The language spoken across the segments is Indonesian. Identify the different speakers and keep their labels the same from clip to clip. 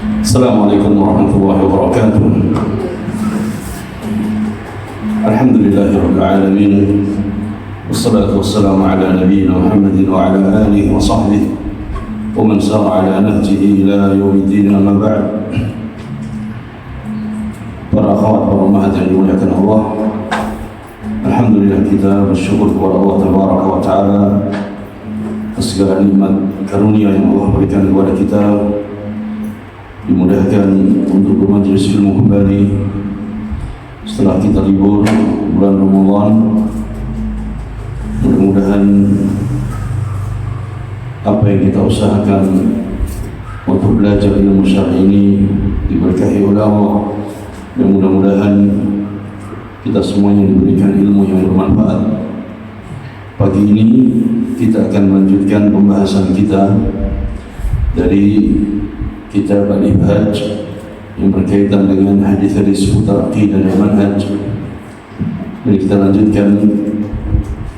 Speaker 1: السلام عليكم ورحمة الله وبركاته. الحمد لله رب العالمين، والصلاة والسلام على نبينا محمد وعلى آله وصحبه ومن سار على نهجه إلى يوم الدين. أما بعد. Para akhwat, para ummahat yang dimuliakan Allah, alhamdulillah kita bersyukur kepada Allah Tabaraka wa Ta'ala atas segala nikmat karunia yang Allah berikan kepada kita, dimudahkan untuk bermajlis ilmu kembali setelah kita libur bulan Ramadan. Mudah-mudahan apa yang kita usahakan untuk belajar ilmu syar'i ini diberkahi oleh Allah, dan mudah-mudahan kita semuanya diberikan ilmu yang bermanfaat. Pagi ini kita akan melanjutkan pembahasan kita dari kitab Al-Ibhaj yang berkaitan dengan hadis-hadis seputar aqidah dan manhaj. Jadi kita lanjutkan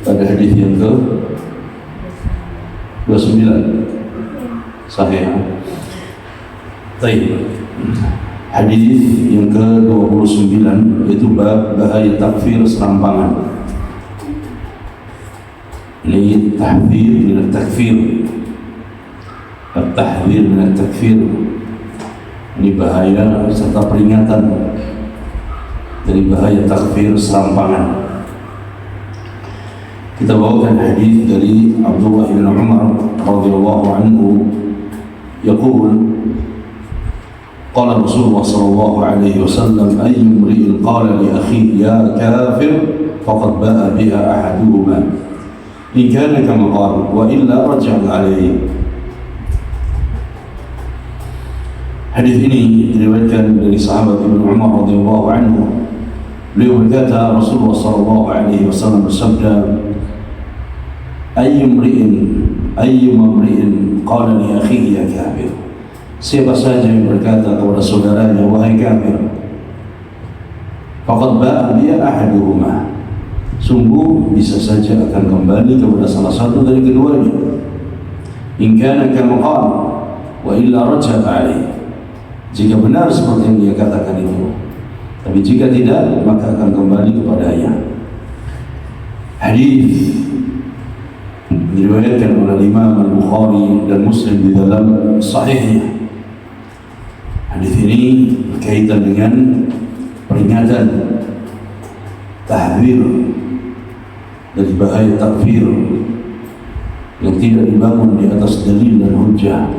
Speaker 1: pada hadis yang ke-29 sahih. Baik. Hadis yang ke-29 yaitu bab bahaya takfir serampangan. Ini tahdzir min at-takfir. At-tahdzir min at-takfir. Ini bahaya serta peringatan dari bahaya takfir serampangan. Kita bawakan hadis dari Abdullah bin Umar radhiyallahu anhu yaqul qala Rasulullah sallallahu alaihi wasallam ay imri'in qala li akhihi ya kafir faqad ba'a biha ahaduhuma in kana kama qala wa illa raja'a alaihi. Hadis ini diriwayatkan dari sahabat Ibnu Umar radhiyallahu anhu. Beliau berkata, Rasulullah sallallahu alaihi wasallam bersabda, ayyuma imri'in qala li akhihi ya kafir. Siapa saja yang berkata kepada saudaranya wahai kafir, faqad ba'a biha ahaduhuma, sungguh bisa saja akan kembali kepada salah satu dari keduanya. In kana kama qala wa illa raja'a alaihi. Jika benar seperti yang dia katakan itu, tapi jika tidak maka akan kembali kepadanya. Hadis diriwayatkan oleh Imam Al-Bukhari dan Muslim di dalam sahihnya. Hadis ini berkaitan dengan peringatan tahdzir dari bahaya takfir yang tidak dibangun di atas dalil dan hujjah.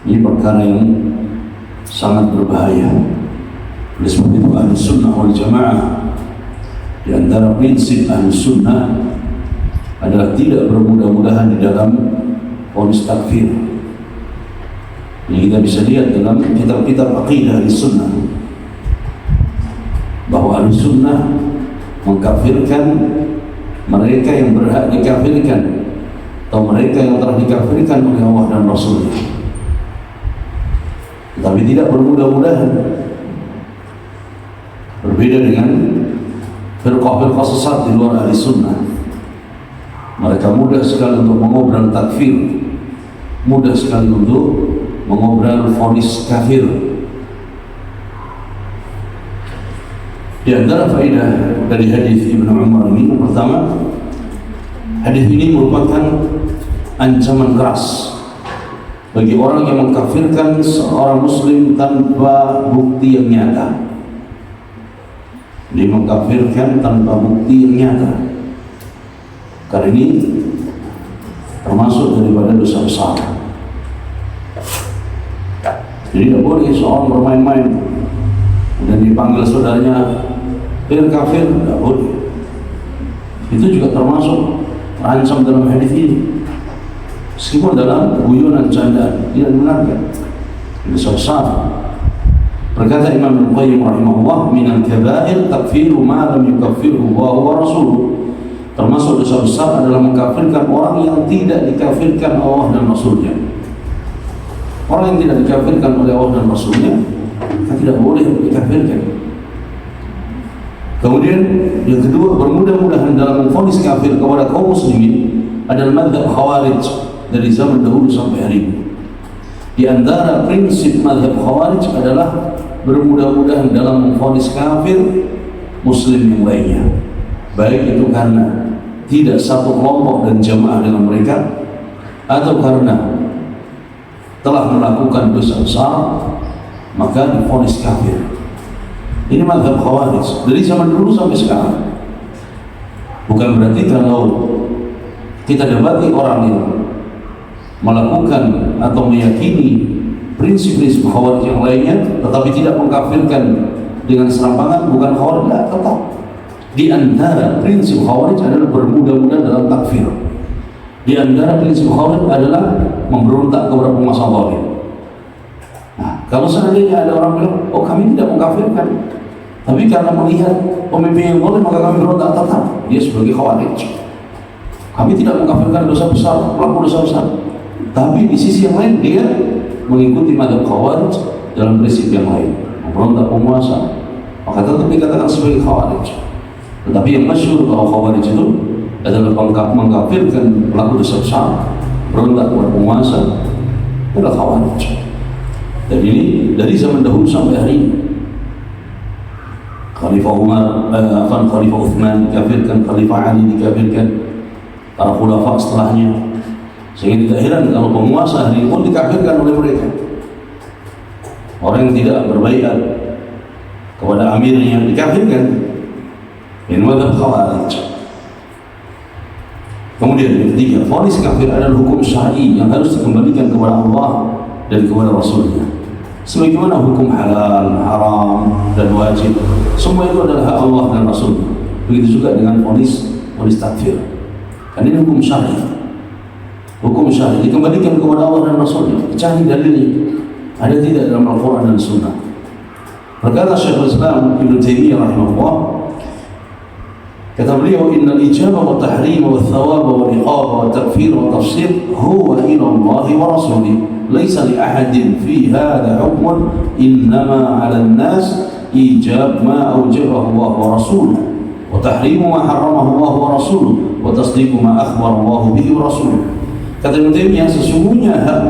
Speaker 1: Ini perkara yang sangat berbahaya. Oleh sebab itu Ahlus Sunnah wal Jamaah, di antara prinsip Ahlus Sunnah adalah tidak bermudah-mudahan di dalam vonis takfir. Ini kita bisa lihat dalam kitab-kitab aqidah Ahlus Sunnah bahwa Ahlus Sunnah mengkafirkan mereka yang berhak dikafirkan atau mereka yang telah dikafirkan oleh Allah dan Rasulnya, tapi tidak bermudah-mudahan. Berbeda dengan firqah-firqah sesat di luar ahli sunnah. Mereka mudah sekali untuk mengobrol takfir, mudah sekali untuk mengobrol vonis kafir. Di antara faedah dari hadis Ibnu Umar ini, yang pertama, hadis ini merupakan ancaman keras bagi orang yang mengkafirkan seorang muslim tanpa bukti yang nyata. Dia mengkafirkan tanpa bukti yang nyata. Karena ini termasuk daripada dosa besar. Jadi tidak boleh seorang bermain-main dan dipanggil saudaranya kafir, tidak boleh. Itu juga termasuk terancam dalam hadis ini. Meskipun dalam guyonan candaan tidak dibenarkan. Dosa besar. Berkata Imam Al-Qayyim rahimahullah, minal kabair takfiru ma lam yukaffiruhu Allah wa rasuluh. Termasuk dosa besar adalah mengkafirkan orang yang tidak dikafirkan Allah dan Rasulnya. Orang yang tidak dikafirkan oleh Allah dan Rasulnya, tidak boleh dikafirkan. Kemudian yang kedua, bermudah-mudahan dalam memvonis kafir kepada kaum muslimin adalah madzhab Khawarij dari zaman dahulu sampai hari ini. Di antara prinsip mazhab Khawarij adalah bermudah-mudahan dalam memvonis kafir muslim yang lainnya, baik itu karena tidak satu kelompok dan jamaah dengan mereka, atau karena telah melakukan dosa besar maka divonis kafir. Ini mazhab Khawarij dari zaman dulu sampai sekarang. Bukan berarti kalau kita dapati orang yang melakukan atau meyakini prinsip-prinsip Khawarij yang lainnya tetapi tidak mengkafirkan dengan serampangan, bukan Khawarij. Tidak, tetap di antara prinsip Khawarij adalah bermudah-mudahan dalam takfir. Di antara prinsip Khawarij adalah memberontak kepada penguasa zalim. Nah, kalau seandainya ada orang bilang, oh kami tidak mengkafirkan, tapi karena melihat pemimpin yang zalim maka kami berontak, tetap dia sebagai Khawarij. Kami tidak mengkafirkan dosa besar, pelaku dosa besar, tapi di sisi yang lain dia mengikuti mazhab Khawarij dalam prinsip yang lain, memberontak penguasa, maka tetap dikatakan sebagai Khawarij. Tetapi yang masyhur bahwa Khawarij itu adalah mengkafirkan pelaku dosa besar, berontak kepada penguasa, adalah Khawarij. Dan ini dari zaman dahulu sampai hari ini. Khalifah Umar, Khalifah Uthman dikafirkan, Khalifah Ali dikafirkan, para khulafa setelahnya. Sehingga tidak heran kalau penguasa hari ini pun dikafirkan oleh mereka. Orang yang tidak berbaiat kepada amirnya dikafirkan. Ini mazhab Khawarij. Kemudian yang ketiga, vonis kafir adalah hukum syar'i yang harus dikembalikan kepada Allah dan kepada Rasulnya. Sebagaimana hukum halal, haram, dan wajib, semua itu adalah hak Allah dan Rasulnya. Begitu juga dengan vonis takfir. Dan ini hukum syar'i. Hukum syar'i dikembalikan kepada Allah dan Rasulnya. Cari dalilnya. Ada tidak dalam Al-Quran dan Sunnah? Berkata Syekhul Islam Ibnu Taimiyah rahimahullah, kata beliau, innal ijabah wa tahrim wa thawab wa iqab wa takfir wa tafsir huwa ila Allah wa rasulih, laysa li ahadin fi hadha hukmun, innama 'ala an-nas ijab ma awjabahu Allah wa rasuluhu wa tahrim ma harramahu Allah wa rasuluhu wa tasdiq ma akhbara Allah bihi wa rasuluhu. Kata Ibnu Taimiyah, sesungguhnya hak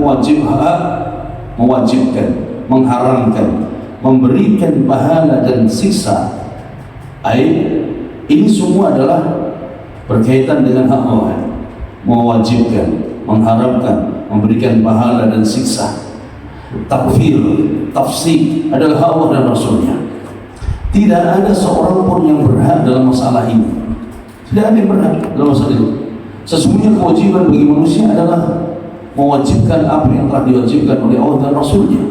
Speaker 1: mewajibkan, mengharamkan, memberikan pahala dan siksa, ini semua adalah berkaitan dengan hak Allah. Mewajibkan, mengharapkan, memberikan pahala dan siksa. Takfir, tafsir adalah hak Allah dan Rasulnya. Tidak ada seorang pun yang berhak dalam masalah ini. Tidak ada yang berhak dalam masalah itu. Sesungguhnya kewajiban bagi manusia adalah mewajibkan apa yang telah diwajibkan oleh Allah dan Rasulnya,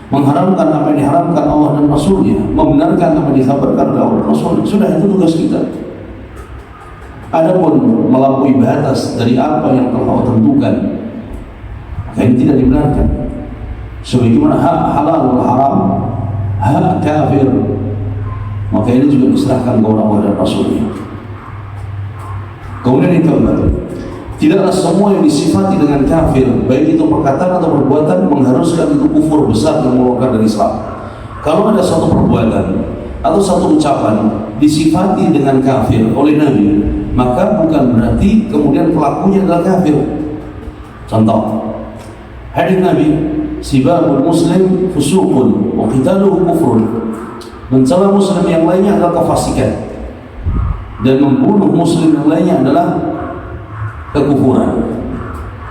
Speaker 1: mengharamkan apa yang diharamkan Allah dan Rasulnya, membenarkan apa yang dikabarkan oleh Allah dan Rasulnya. Sudah, itu tugas kita. Adapun melampaui batas dari apa yang telah Allah tentukan, maka ini tidak dibenarkan. Sebagaimana hak halal wal haram, hak kafir, maka ini juga diserahkan kepada Allah dan Rasulnya. Kemudian yang keempat, tidaklah semua yang disifati dengan kafir, baik itu perkataan atau perbuatan, mengharuskan itu kufur besar yang mengeluarkan dari Islam. Kalau ada satu perbuatan atau satu ucapan disifati dengan kafir oleh Nabi, maka bukan berarti kemudian pelakunya adalah kafir. Contoh, hadis Nabi, sibabul muslim fusuqun wa qitaluhu kufrun. Mencela muslim yang lainnya adalah kefasikan, dan membunuh muslim yang lainnya adalah kekufuran.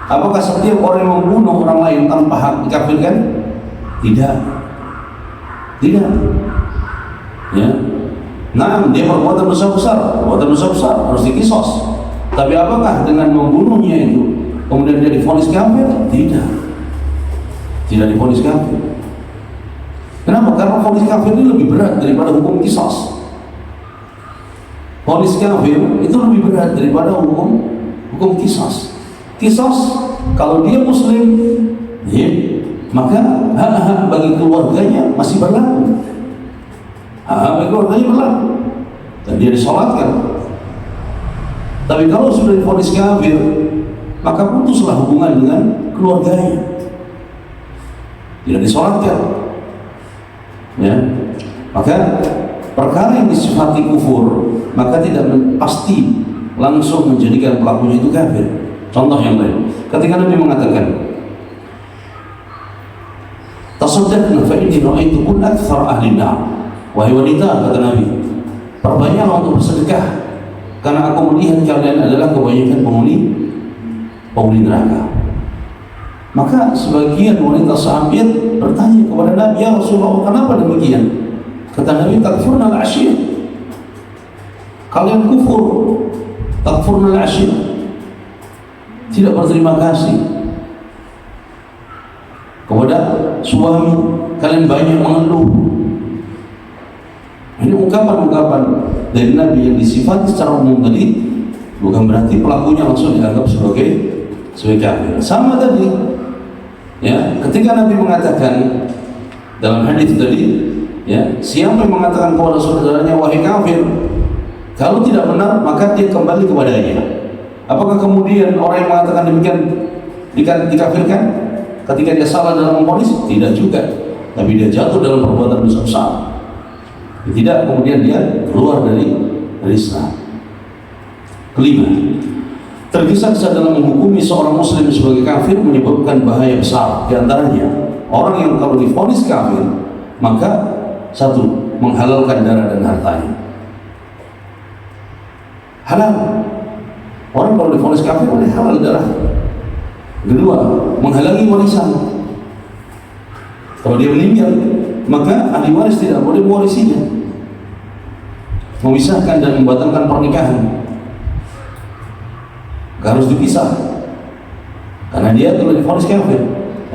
Speaker 1: Apakah setiap orang yang membunuh orang lain tanpa hak dikafirkan? Tidak. Tidak. Ya. Nah, dia perbuatan dosa besar, harus dikisos. Tapi apakah dengan membunuhnya itu kemudian dia divonis kafir? Tidak. Tidak divonis kafir. Kenapa? Karena vonis kafir ini lebih berat daripada hukum kisos. Vonis kafir itu lebih berat daripada hukum kisos. Kisos kalau dia muslim, ya, maka hak-hak bagi keluarganya masih berlaku. Hak-hak bagi keluarganya berlaku dan dia disolatkan. Tapi kalau sudah divonis kafir, maka putuslah hubungan dengan keluarganya, tidak disolatkan. Ya, maka perkara yang disifati kufur, maka tidak pasti langsung menjadikan pelakunya itu kafir. Contoh yang lain, ketika Nabi mengatakan tasaddaqna fa inni ra'aytukun aktsar ahli nar. Wahai wanita, kata Nabi, perbanyaklah untuk bersedekah karena aku melihat kalian adalah kebanyakan penghuni neraka. Maka sebagian wanita sahabat bertanya kepada Nabi, ya Rasulullah, kenapa demikian? Kata Nabi, takfurna al-ashir, kalian kufur, takfurna al-ashir, tidak berterima kasih kepada suami, kalian banyak mengeluh. Ini ungkapan-ungkapan dari Nabi yang disifati secara umum tadi, bukan berarti pelakunya langsung dianggap sebagai kafir. Sama tadi, ya, ketika Nabi mengatakan dalam hadis tadi, ya, siapa yang mengatakan kepada saudaranya wahai kafir, kalau tidak benar maka dia kembali kepadanya. Apakah kemudian orang yang mengatakan demikian dikafirkan ketika dia salah dalam memvonis? Tidak juga, tapi dia jatuh dalam perbuatan dosa besar. Tidak, kemudian dia keluar dari Islam. Kelima, tergesa-gesa dalam menghukumi seorang muslim sebagai kafir menyebabkan bahaya besar. Di antaranya, orang yang kalau divonis kafir, maka satu, menghalalkan darah dan hartanya. Halal. Orang kalau divonis kafir boleh halal darah. Kedua, menghalangi warisan. Kalau dia meninggal, maka ahli waris tidak boleh mewarisinya. Memisahkan dan membatalkan pernikahan, harus dipisah karena dia telah divonis kafir.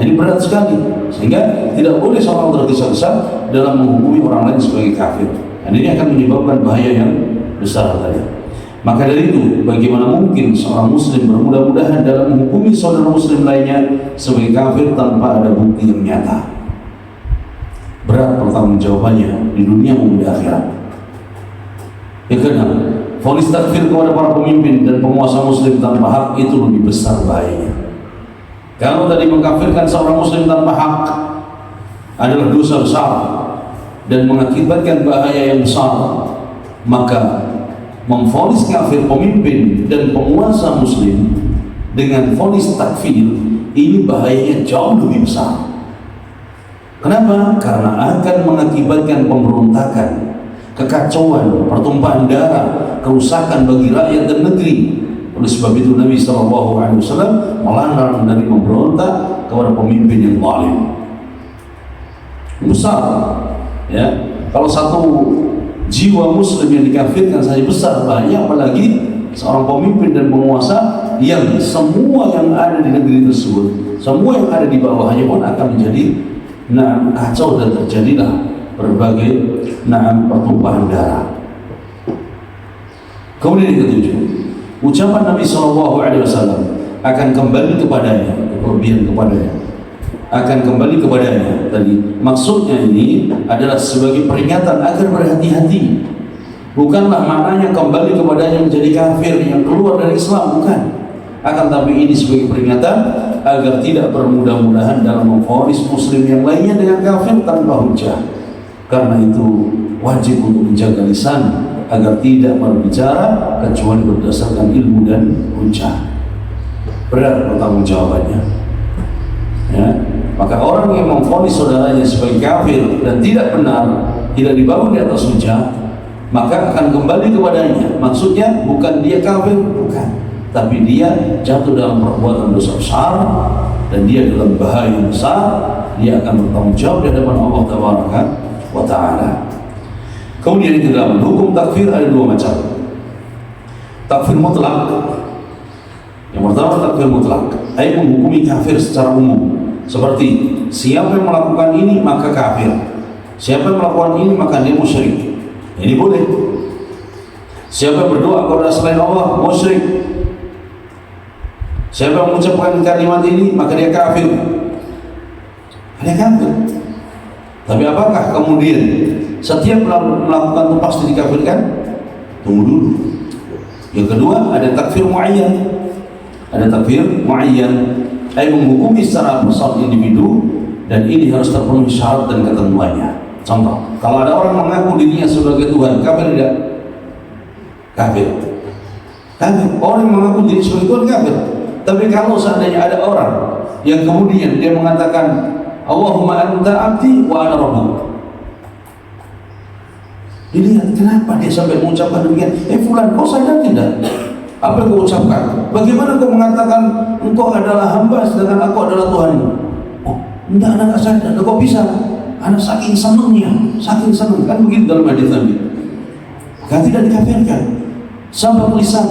Speaker 1: Ini berat sekali, sehingga tidak boleh seorang tergesa-gesa dalam menghukumi orang lain sebagai kafir. Dan ini akan menyebabkan bahaya yang besar tadi. Maka dari itu, bagaimana mungkin seorang muslim bermudah-mudahan dalam menghukumi saudara muslim lainnya sebagai kafir tanpa ada bukti yang nyata? Berat pertanggungjawabannya di dunia maupun di akhirat. Yang keenam, vonis takfir kepada para pemimpin dan penguasa muslim tanpa hak itu lebih besar bahayanya. Kalau tadi mengkafirkan seorang muslim tanpa hak adalah dosa besar dan mengakibatkan bahaya yang besar, maka memvonis kafir pemimpin dan penguasa muslim dengan vonis takfir ini bahayanya jauh lebih besar. Kenapa? Karena akan mengakibatkan pemberontakan, kekacauan, pertumpahan darah, kerusakan bagi rakyat dan negeri. Oleh sebab itu Nabi SAW melarang dari memberontak kepada pemimpin yang zalim. Besar, ya. Kalau satu jiwa muslim yang dikafirkan saja besar bahaya, apalagi seorang pemimpin dan penguasa yang semua yang ada di negeri tersebut, semua yang ada di bawahnya pun akan menjadi kacau dan terjadilah berbagai pertumpahan darah. Kemudian yang ketujuh, ucapan Nabi SAW akan kembali kepadanya, keperbian kepadanya, akan kembali kepadanya. Tadi maksudnya ini adalah sebagai peringatan agar berhati-hati. Bukanlah maknanya kembali kepadanya menjadi kafir yang keluar dari Islam, bukan. Akan tapi ini sebagai peringatan agar tidak bermudah-mudahan dalam memvonis muslim yang lainnya dengan kafir tanpa hujah. Karena itu wajib untuk menjaga lisan agar tidak berbicara kecuali berdasarkan ilmu dan hujah. Berat pertanggungjawabannya. Ya, maka orang yang memvonis saudaranya sebagai kafir dan tidak benar, tidak dibangun di atas hujah, maka akan kembali kepadanya. Maksudnya bukan dia kafir, bukan, tapi dia jatuh dalam perbuatan dosa besar dan dia dalam bahaya besar. Dia akan bertanggung jawab di hadapan Allah wa ta'ala. Kemudian yang kedelapan, hukum takfir ada dua macam. Takfir mutlak. Yang pertama takfir mutlak, yaitu menghukumi kafir secara umum. Seperti siapa yang melakukan ini maka kafir, siapa yang melakukan ini maka dia musyrik. Ini boleh. Siapa yang berdoa kepada selain Allah musyrik. Siapa yang mengucapkan kalimat ini maka dia kafir. Dia kafir. Tapi apakah kemudian setiap melakukan itu pasti dikafirkan? Tunggu dulu. Yang kedua ada takfir muayyan. Ada takfir muayyan, yaitu menghukumi secara personal individu dan ini harus terpenuhi syarat dan ketentuannya. Contoh, kalau ada orang mengaku dirinya sebagai Tuhan, kafir tidak? Kafir. Kafir. Orang yang mengaku diri sebagai Tuhan kafir. Tapi kalau seandainya ada orang yang kemudian dia mengatakan Allahumma anta abdi wa ana rabbuk. Dilihat kenapa dia sampai mengucapkan demikian. Fulan, kau sadar tidak apa yang kau ucapkan? Bagaimana kau mengatakan engkau adalah hamba sedangkan aku adalah Tuhanmu? Oh, enggak sadar. Kau bisa? Anak saking senangnya, saking senang, kan begitu dalam hadis Nabi. Kan tidak dikafirkan. Sampai lisan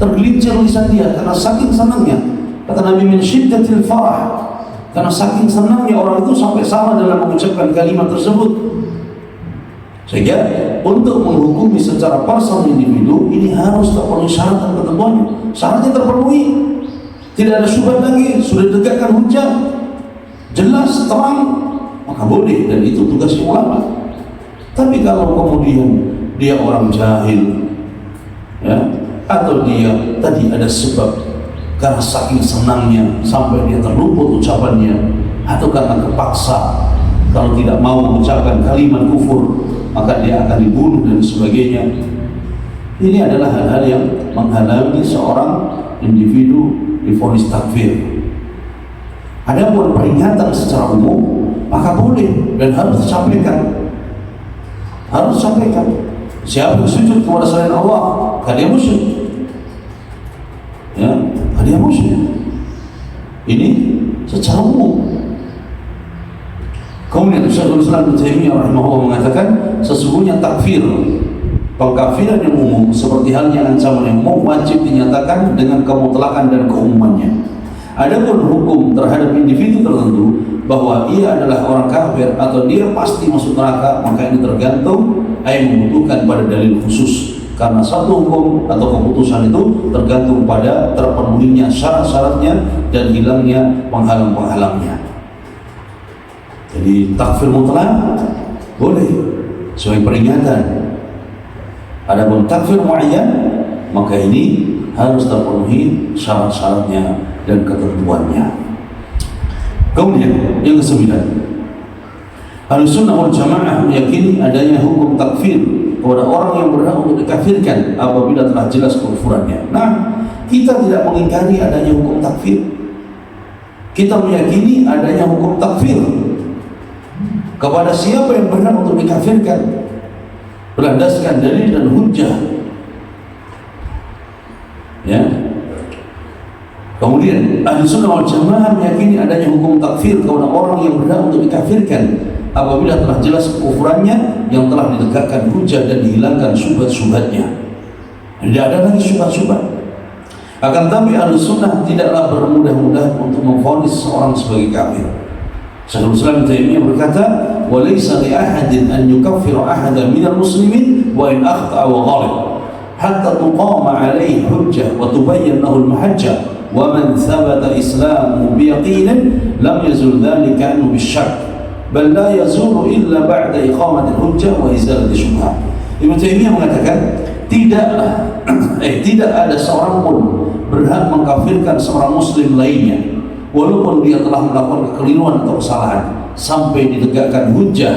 Speaker 1: tergelincir lisan dia karena saking senangnya. Kata Nabi, min syiddatil farah. Karena saking senangnya orang itu sampai salah dalam mengucapkan kalimat tersebut. Sehingga untuk menghukumi secara personal individu ini harus terpenuhi syarat dan ketentuannya. Syaratnya terpenuhi, tidak ada syubhat lagi, sudah ditegakkan hujah, jelas, terang, maka boleh, dan itu tugasnya ulama. Tapi kalau kemudian dia orang jahil, ya, atau dia tadi ada sebab karena saking senangnya sampai dia terluput ucapannya, atau karena terpaksa kalau tidak mau mengucapkan kalimat kufur maka dia akan dibunuh dan sebagainya. Ini adalah hal-hal yang menghalangi seorang individu divonis takfir. Adapun peringatan secara umum maka boleh dan harus disampaikan. Harus disampaikan. Siapa yang sujud kepada selain Allah, dia musyrik. Ya, dia musyrik. Ini secara umum. Kemudian Syekhul Islam Ibnu Taimiyah rahimahullah mengatakan sesungguhnya takfir, pengkafiran yang umum seperti halnya ancaman yang umum wajib dinyatakan dengan kemutlakan dan keumumannya. Adapun hukum terhadap individu tertentu bahwa ia adalah orang kafir atau dia pasti masuk neraka, maka ini tergantung membutuhkan pada dalil khusus. Karena satu hukum atau keputusan itu tergantung pada terpenuhinya syarat-syaratnya dan hilangnya penghalang-penghalangnya. Jadi takfir mutlak boleh sebagai peringatan. Adapun takfir muayyan maka ini harus terpenuhi syarat-syaratnya dan ketentuannya. Kemudian yang ke-9, Ahlussunnah wal Jamaah meyakini adanya hukum takfir kepada orang yang berhak untuk dikafirkan apabila telah jelas kekufurannya. Nah, kita tidak mengingkari adanya hukum takfir. Kita meyakini adanya hukum takfir kepada siapa yang berhak untuk dikafirkan berdasarkan dalil dan hujjah. Ya. Kemudian Ahlussunnah wal Jamaah meyakini adanya hukum takfir kepada orang yang berhak untuk dikafirkan apabila telah jelas kekufurannya yang telah ditegakkan hujjah dan dihilangkan syubhat-syubhatnya. Tidak ada lagi syubhat-syubhat. Akan tapi Ahlussunnah tidaklah bermudah-mudah untuk memvonis seorang sebagai kafir. Syekhul Islam Ibnu Taimiyah berkata, "Wa laysa li ahadin an yukaffira ahadan minal muslimin wa in akhta'a wa ghalib hatta tuqama 'alaihi hujjah wa tubayyan lahu al-mahajjah wa man thabata islamuhu bi yaqinin lam yazul dhalika anhu bisyakk bal la yazulu illa ba'da iqamati al-hujjah wa izalati syubhat." Ibnu Taimiyah mengatakan tidak ada seorang pun berhak mengkafirkan seorang muslim lainnya walaupun dia telah melakukan kekeliruan atau kesalahan sampai ditegakkan hujjah,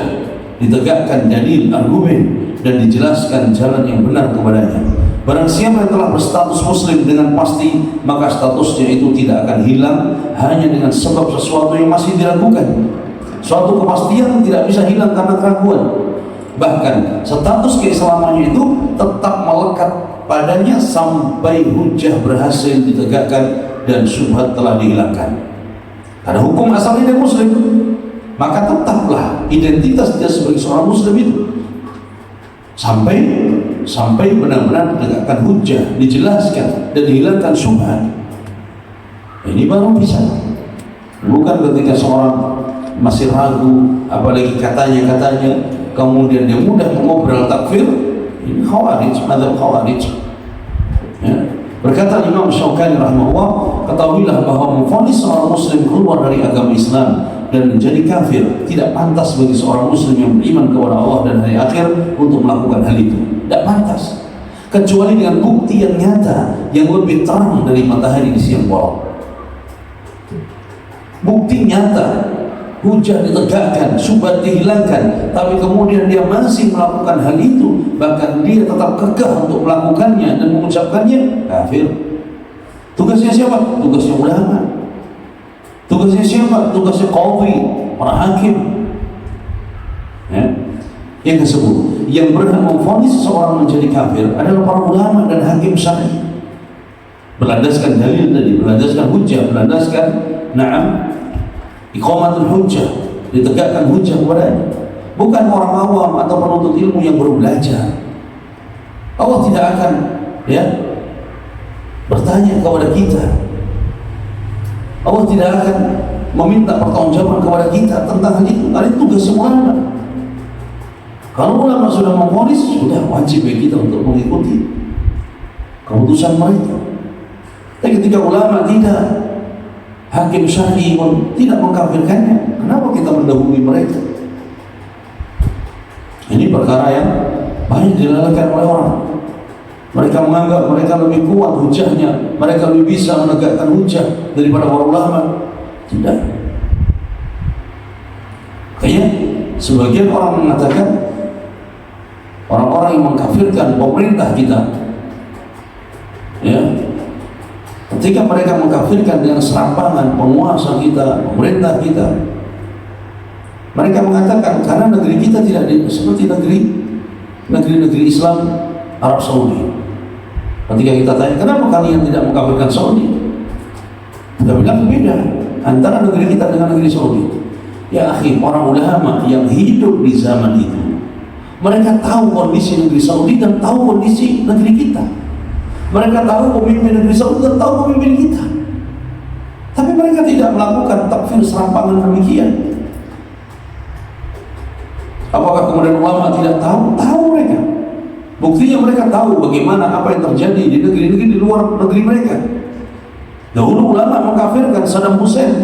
Speaker 1: ditegakkan dalil, argumen dan dijelaskan jalan yang benar kepadanya. Barang siapa yang telah berstatus muslim dengan pasti, maka statusnya itu tidak akan hilang hanya dengan sebab sesuatu yang masih diragukan. Suatu kepastian tidak bisa hilang karena keraguan. Bahkan status keislamannya itu tetap melekat padanya sampai hujjah berhasil ditegakkan dan syubhat telah dihilangkan. Karena hukum asalnya dia muslim, maka tetaplah identitas dia sebagai seorang muslim itu sampai benar-benar ditegakkan hujjah, dijelaskan dan dihilangkan syubhat. Ini baru bisa. Bukan ketika seorang masih ragu, apalagi katanya kemudian dia mudah mengobrol takfir. Ini khawarij, madzhab khawarij. Ya. Berkata Imam Syaukani rahimahullah, ketahuilah bahwa memvonis seorang muslim keluar dari agama Islam dan menjadi kafir tidak pantas bagi seorang muslim yang beriman kepada Allah dan hari akhir untuk melakukan hal itu. Tidak pantas kecuali dengan bukti yang nyata yang lebih terang dari matahari di siang bolong. Bukti nyata, hujah ditegakkan, syubhat dihilangkan, tapi kemudian dia masih melakukan hal itu, bahkan dia tetap kekeh untuk melakukannya dan mengucapkannya, kafir. Tugasnya siapa? Tugasnya ulama. Tugasnya siapa? Tugasnya qadhi. para hakim. Ya. Yang ke-10, yang berhak memvonis seseorang menjadi kafir adalah para ulama dan hakim syar'i. Berlandaskan dalil tadi, berlandaskan hujjah, berlandaskan iqamatul hujjah, ditegakkan hujjah kepadanya. Bukan orang awam atau penuntut ilmu yang baru belajar. Allah tidak akan bertanya kepada kita. Allah tidak akan meminta pertanggungjawaban kepada kita tentang hal itu. Hal itu tugas ulama. Kalau ulama sudah memvonis, sudah wajib bagi kita untuk mengikuti keputusan mereka. Tapi ketika ulama tidak, hakim syar'i pun tidak mengkafirkannya, kenapa kita mendahului mereka? Ini perkara yang banyak dilalaikan oleh orang. Mereka menganggap mereka lebih kuat hujahnya, mereka lebih bisa menegakkan hujah daripada para ulama. Tidak. Kayaknya sebagian orang mengatakan orang-orang yang mengkafirkan pemerintah kita, ketika mereka mengkafirkan dengan serampangan penguasa kita, pemerintah kita, mereka mengatakan karena negeri kita tidak seperti negeri Islam Arab Saudi. Ketika kita tanya kenapa kalian tidak mengkafirkan Saudi, kita bilang beda antara negeri kita dengan negeri Saudi. Ya akhi, para ulama yang hidup di zaman itu, mereka tahu kondisi negeri Saudi dan tahu kondisi negeri kita. Mereka tahu pemimpin negeri Saudi dan tahu pemimpin kita. Tapi mereka tidak melakukan takfir serampangan demikian. Apakah kemudian ulama tidak tahu? Tahu mereka. Buktinya mereka tahu bagaimana apa yang terjadi di negeri-negeri di luar negeri mereka. Dahulu ulama mengkafirkan Saddam Hussein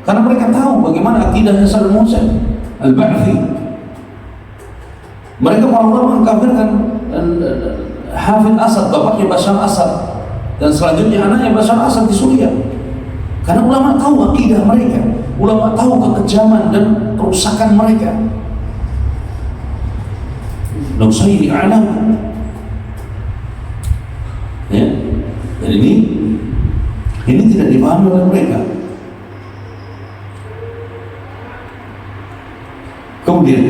Speaker 1: karena mereka tahu bagaimana akidahnya Saddam Hussein Al-Ba'thi. Mereka para ulama mengkafirkan Hafid Asad, bapaknya Bashar Asad, dan selanjutnya anaknya Bashar Asad di Suriah. Karena ulama tahu akidah mereka, ulama tahu kekejaman dan kerusakan mereka. Nusayri alam. Dan ini tidak dipahami oleh mereka. Kemudian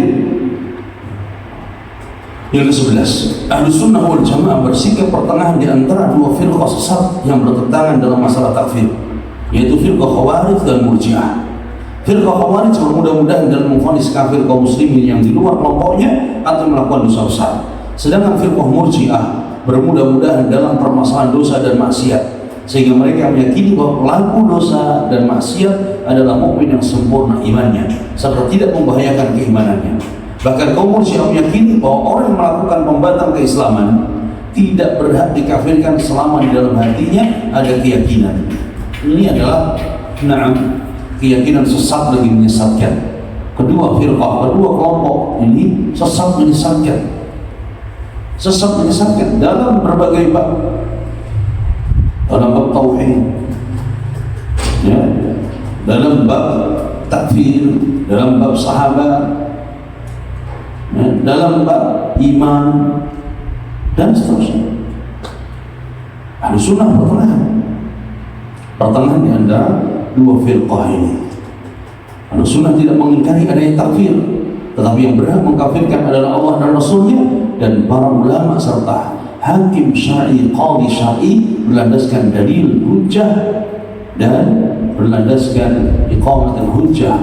Speaker 1: yang ke-11, Ahlus Sunnah wal Jamaah bersikap pertengahan di antara dua firqah sesat yang bertentangan dalam masalah takfir, yaitu firqah Khawarij dan Murji'ah. Firqah Khawarij bermudah-mudahan dalam memvonis kafir kaum muslimin yang di luar kelompoknya atau melakukan dosa besar. Sedangkan firqah Murji'ah bermudah-mudahan dalam permasalahan dosa dan maksiat, sehingga mereka meyakini bahwa pelaku dosa dan maksiat adalah mukmin yang sempurna imannya serta tidak membahayakan keimanannya. Bahkan kaum Murji'ah meyakini bahwa orang yang melakukan pembatal keislaman tidak berhak dikafirkan selama di dalam hatinya ada keyakinan. Ini adalah keyakinan sesat lagi menyesatkan. Kedua kelompok ini sesat menyesatkan dalam berbagai bab. Dalam bab tauhid, dalam bab takfir, dalam bab sahabat, dalam bab iman dan seterusnya. Ahlus Sunnah pertengahan di antara dua firqah ini. Ahlus Sunnah tidak mengingkari adanya takfir, tetapi yang berhak mengkafirkan adalah Allah dan Rasulnya dan para ulama serta hakim syar'i, qadhi syar'i berlandaskan dalil hujjah dan berlandaskan iqamatul hujjah.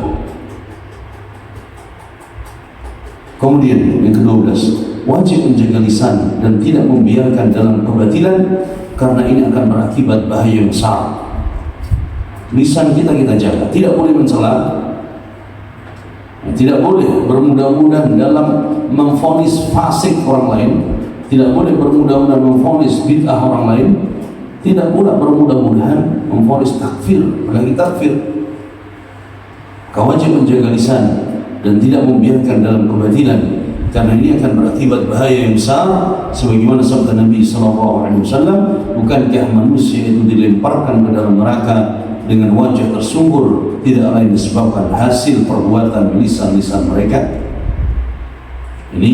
Speaker 1: Kemudian yang ke-12, wajib menjaga lisan dan tidak membiarkan dalam kebatilan karena ini akan berakibat bahaya yang besar. Lisan kita jaga, tidak boleh mencela, tidak boleh bermudah-mudahan dalam memvonis fasik orang lain, tidak boleh bermudah-mudahan memvonis bid'ah orang lain, tidak pula bermudah-mudahan memvonis takfir, apalagi takfir. Kau wajib menjaga lisan dan tidak membiarkan dalam kebatilan karena ini akan berakibat bahaya yang besar, sebagaimana sabda Nabi SAW, bukankah manusia itu dilemparkan ke dalam neraka dengan wajah tersungkur tidak lain disebabkan hasil perbuatan lisan-lisan mereka. Ini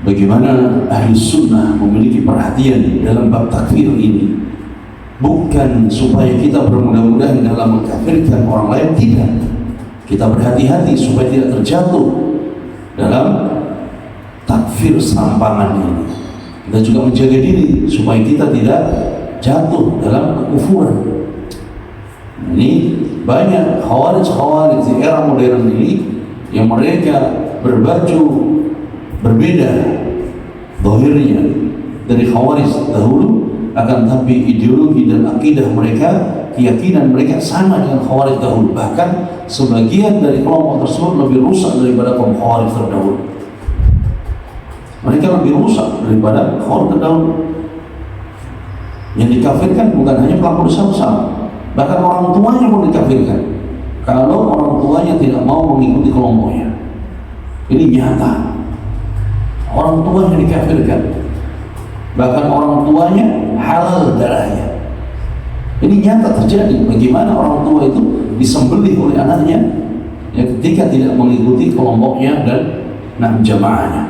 Speaker 1: bagaimana Ahlus Sunnah memiliki perhatian dalam bab takfir ini. bukan supaya kita bermudah-mudahan dalam mengkafirkan orang lain, tidak. Kita berhati-hati supaya tidak terjatuh dalam takfir serampangan ini. Kita juga menjaga diri supaya kita tidak jatuh dalam kekufuran. Ini banyak khawarij di era modern ini yang mereka berbaju berbeda zahirnya dari khawarij dahulu, akan tapi ideologi dan akidah mereka, keyakinan mereka sama dengan khawarij dahulu. Bahkan sebagian dari kelompok tersebut lebih rusak daripada kaum khawarij terdahulu. Mereka lebih rusak daripada khawarij terdahulu. Yang dikafirkan bukan hanya pelaku dosa besar, bahkan orang tuanya pun dikafirkan kalau orang tuanya tidak mau mengikuti kelompoknya. Ini nyata. Orang tuanya dikafirkan, bahkan orang tuanya halal darahnya. Ini nyata terjadi. Bagaimana orang tua itu disembelih oleh anaknya ya, ketika tidak mengikuti kelompoknya dan jamaahnya.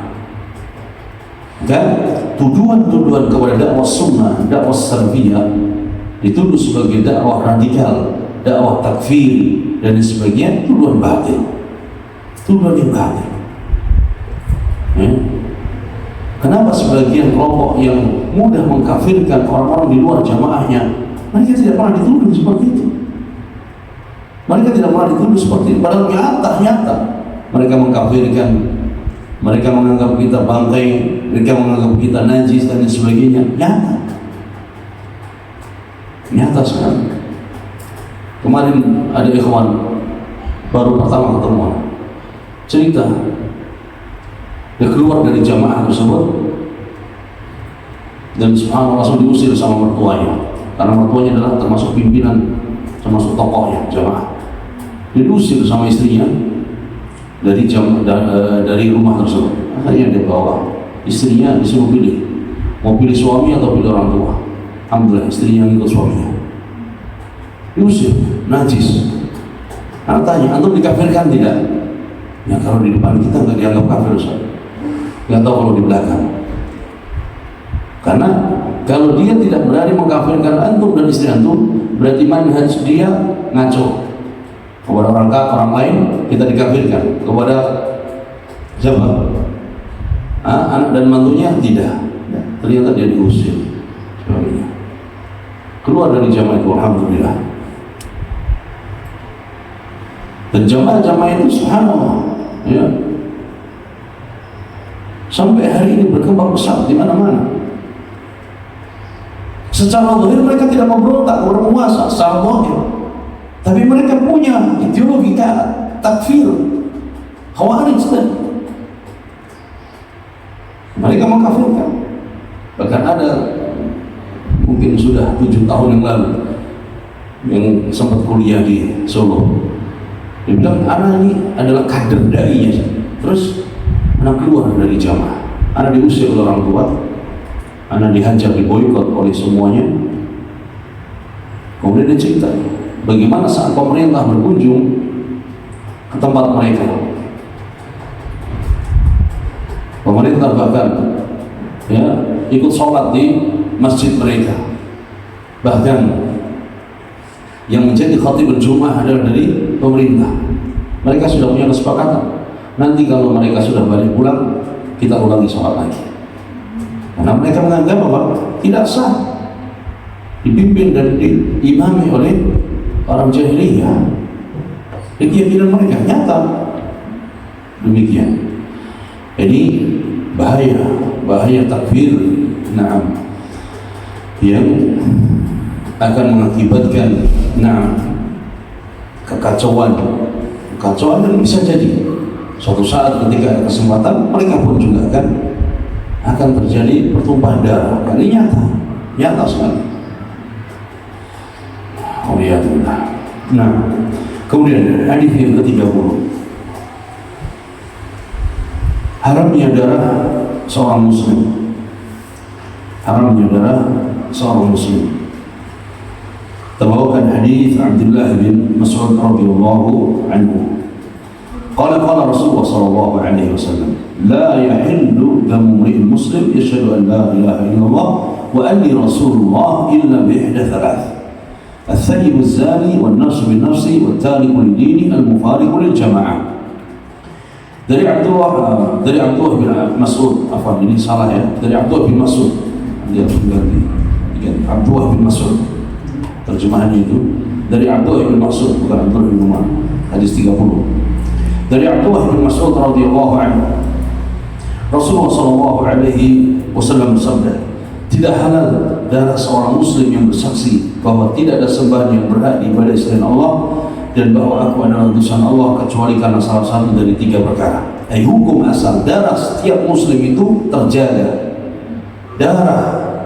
Speaker 1: Dan tuduhan-tuduhan kepada dakwah sunnah, dakwah salafiyah dituduh sebagai dakwah radikal, dakwah takfir dan sebagainya, tuduhan batil, tuduhan yang batil. Ya. Kenapa sebagian kelompok yang mudah mengkafirkan orang-orang di luar jamaahnya, mereka tidak pernah dituduh seperti itu. Mereka tidak pernah dituduh seperti itu. Padahal nyata mereka mengkafirkan, mereka menganggap kita bangkai, mereka menganggap kita najis dan sebagainya. Nyata sekali. Kemarin ada ikhwan baru pertama ketemu, cerita dia keluar dari jamaah tersebut dan subhanallah langsung diusir sama mertuanya, karena mertuanya adalah termasuk pimpinan, termasuk tokohnya jamaah. Diusir sama istrinya dari rumah tersebut. Akhirnya dia bawa istrinya, disuruh pilih, mau pilih suami atau pilih orang tua. Alhamdulillah istrinya ikut suaminya. Diusir, najis. Anak tanya, antum dikafirkan tidak? Ya kalau di depan kita nggak dianggap kafir, Ustaz. Nggak tahu kalau di belakang. Karena kalau dia tidak berani mengkafirkan antum dan istri antum, berarti manhaj dia ngaco. Kepada orang lain kita dikafirkan, kepada siapa? Anak dan mantunya tidak. Ternyata dia diusir. Keluar dari jamaah itu, alhamdulillah. Dan jamaah-jamaah itu subhanallah, ya, sampai hari ini berkembang besar di mana-mana. Secara zahir mereka tidak memberontak kepada penguasa secara zahir, tapi mereka punya ideologi takfir, khawarij tadi. Mereka mengkafirkan. Bahkan ada mungkin sudah 7 tahun yang lalu yang sempat kuliah di Solo. Dia bilang, anak ini adalah kader dai-nya. Terus anak keluar dari jamaah, anak diusir oleh orang tua, anak dihajar, diboikot oleh semuanya. Kemudian dia cerita bagaimana saat pemerintah berkunjung ke tempat mereka, pemerintah bahkan ya ikut sholat di masjid mereka. Bahkan yang menjadi khatib Jumat adalah dari pemerintah. Mereka sudah punya kesepakatan, nanti kalau mereka sudah balik pulang, kita ulangi sholat lagi. Karena mereka menganggap bahwa tidak sah dipimpin dan diimami oleh orang jahiliyah. Keyakinan mereka nyata demikian. Ini bahaya takfir, yang akan mengakibatkan kekacauan dan bisa jadi suatu saat ketika ada kesempatan mereka pun juga akan terjadi pertumpahan darah. Ini nyata sekali. Kemudian hadis yang ke-30, haramnya darah seorang muslim. Terbawakan hadis Abdullah bin Mas'ud radhiyallahu anhu. Qala Rasulullah sallallahu alaihi wasallam, la yahillu damu imri'in muslim yashhadu an la ilaha illallah wa anni Rasulullah illa bi ihda thalath الثيب الزاني والنفس بالنفس والتارك لدينه المفارق للجماعة. Dari Abdullah bin Mas'ud, ini salah ya, dari Abdullah bin Mas'ud, dia ganti Abdullah bin Mas'ud, terjemahannya itu dari Abdullah bin Mas'ud, bukan Abdullah bin Umar. Hadis 30 dari Abdullah bin Mas'ud radhiyallahu anhu, Rasulullah sallallahu alaihi wasallam bersabda, tidak halal darah seorang muslim yang bersaksi bahwa tidak ada sembahan yang berhak diibadahi selain Allah dan bahwa aku adalah utusan Allah kecuali karena salah satu dari 3 perkara. Hukum asal darah setiap muslim itu terjaga. Darah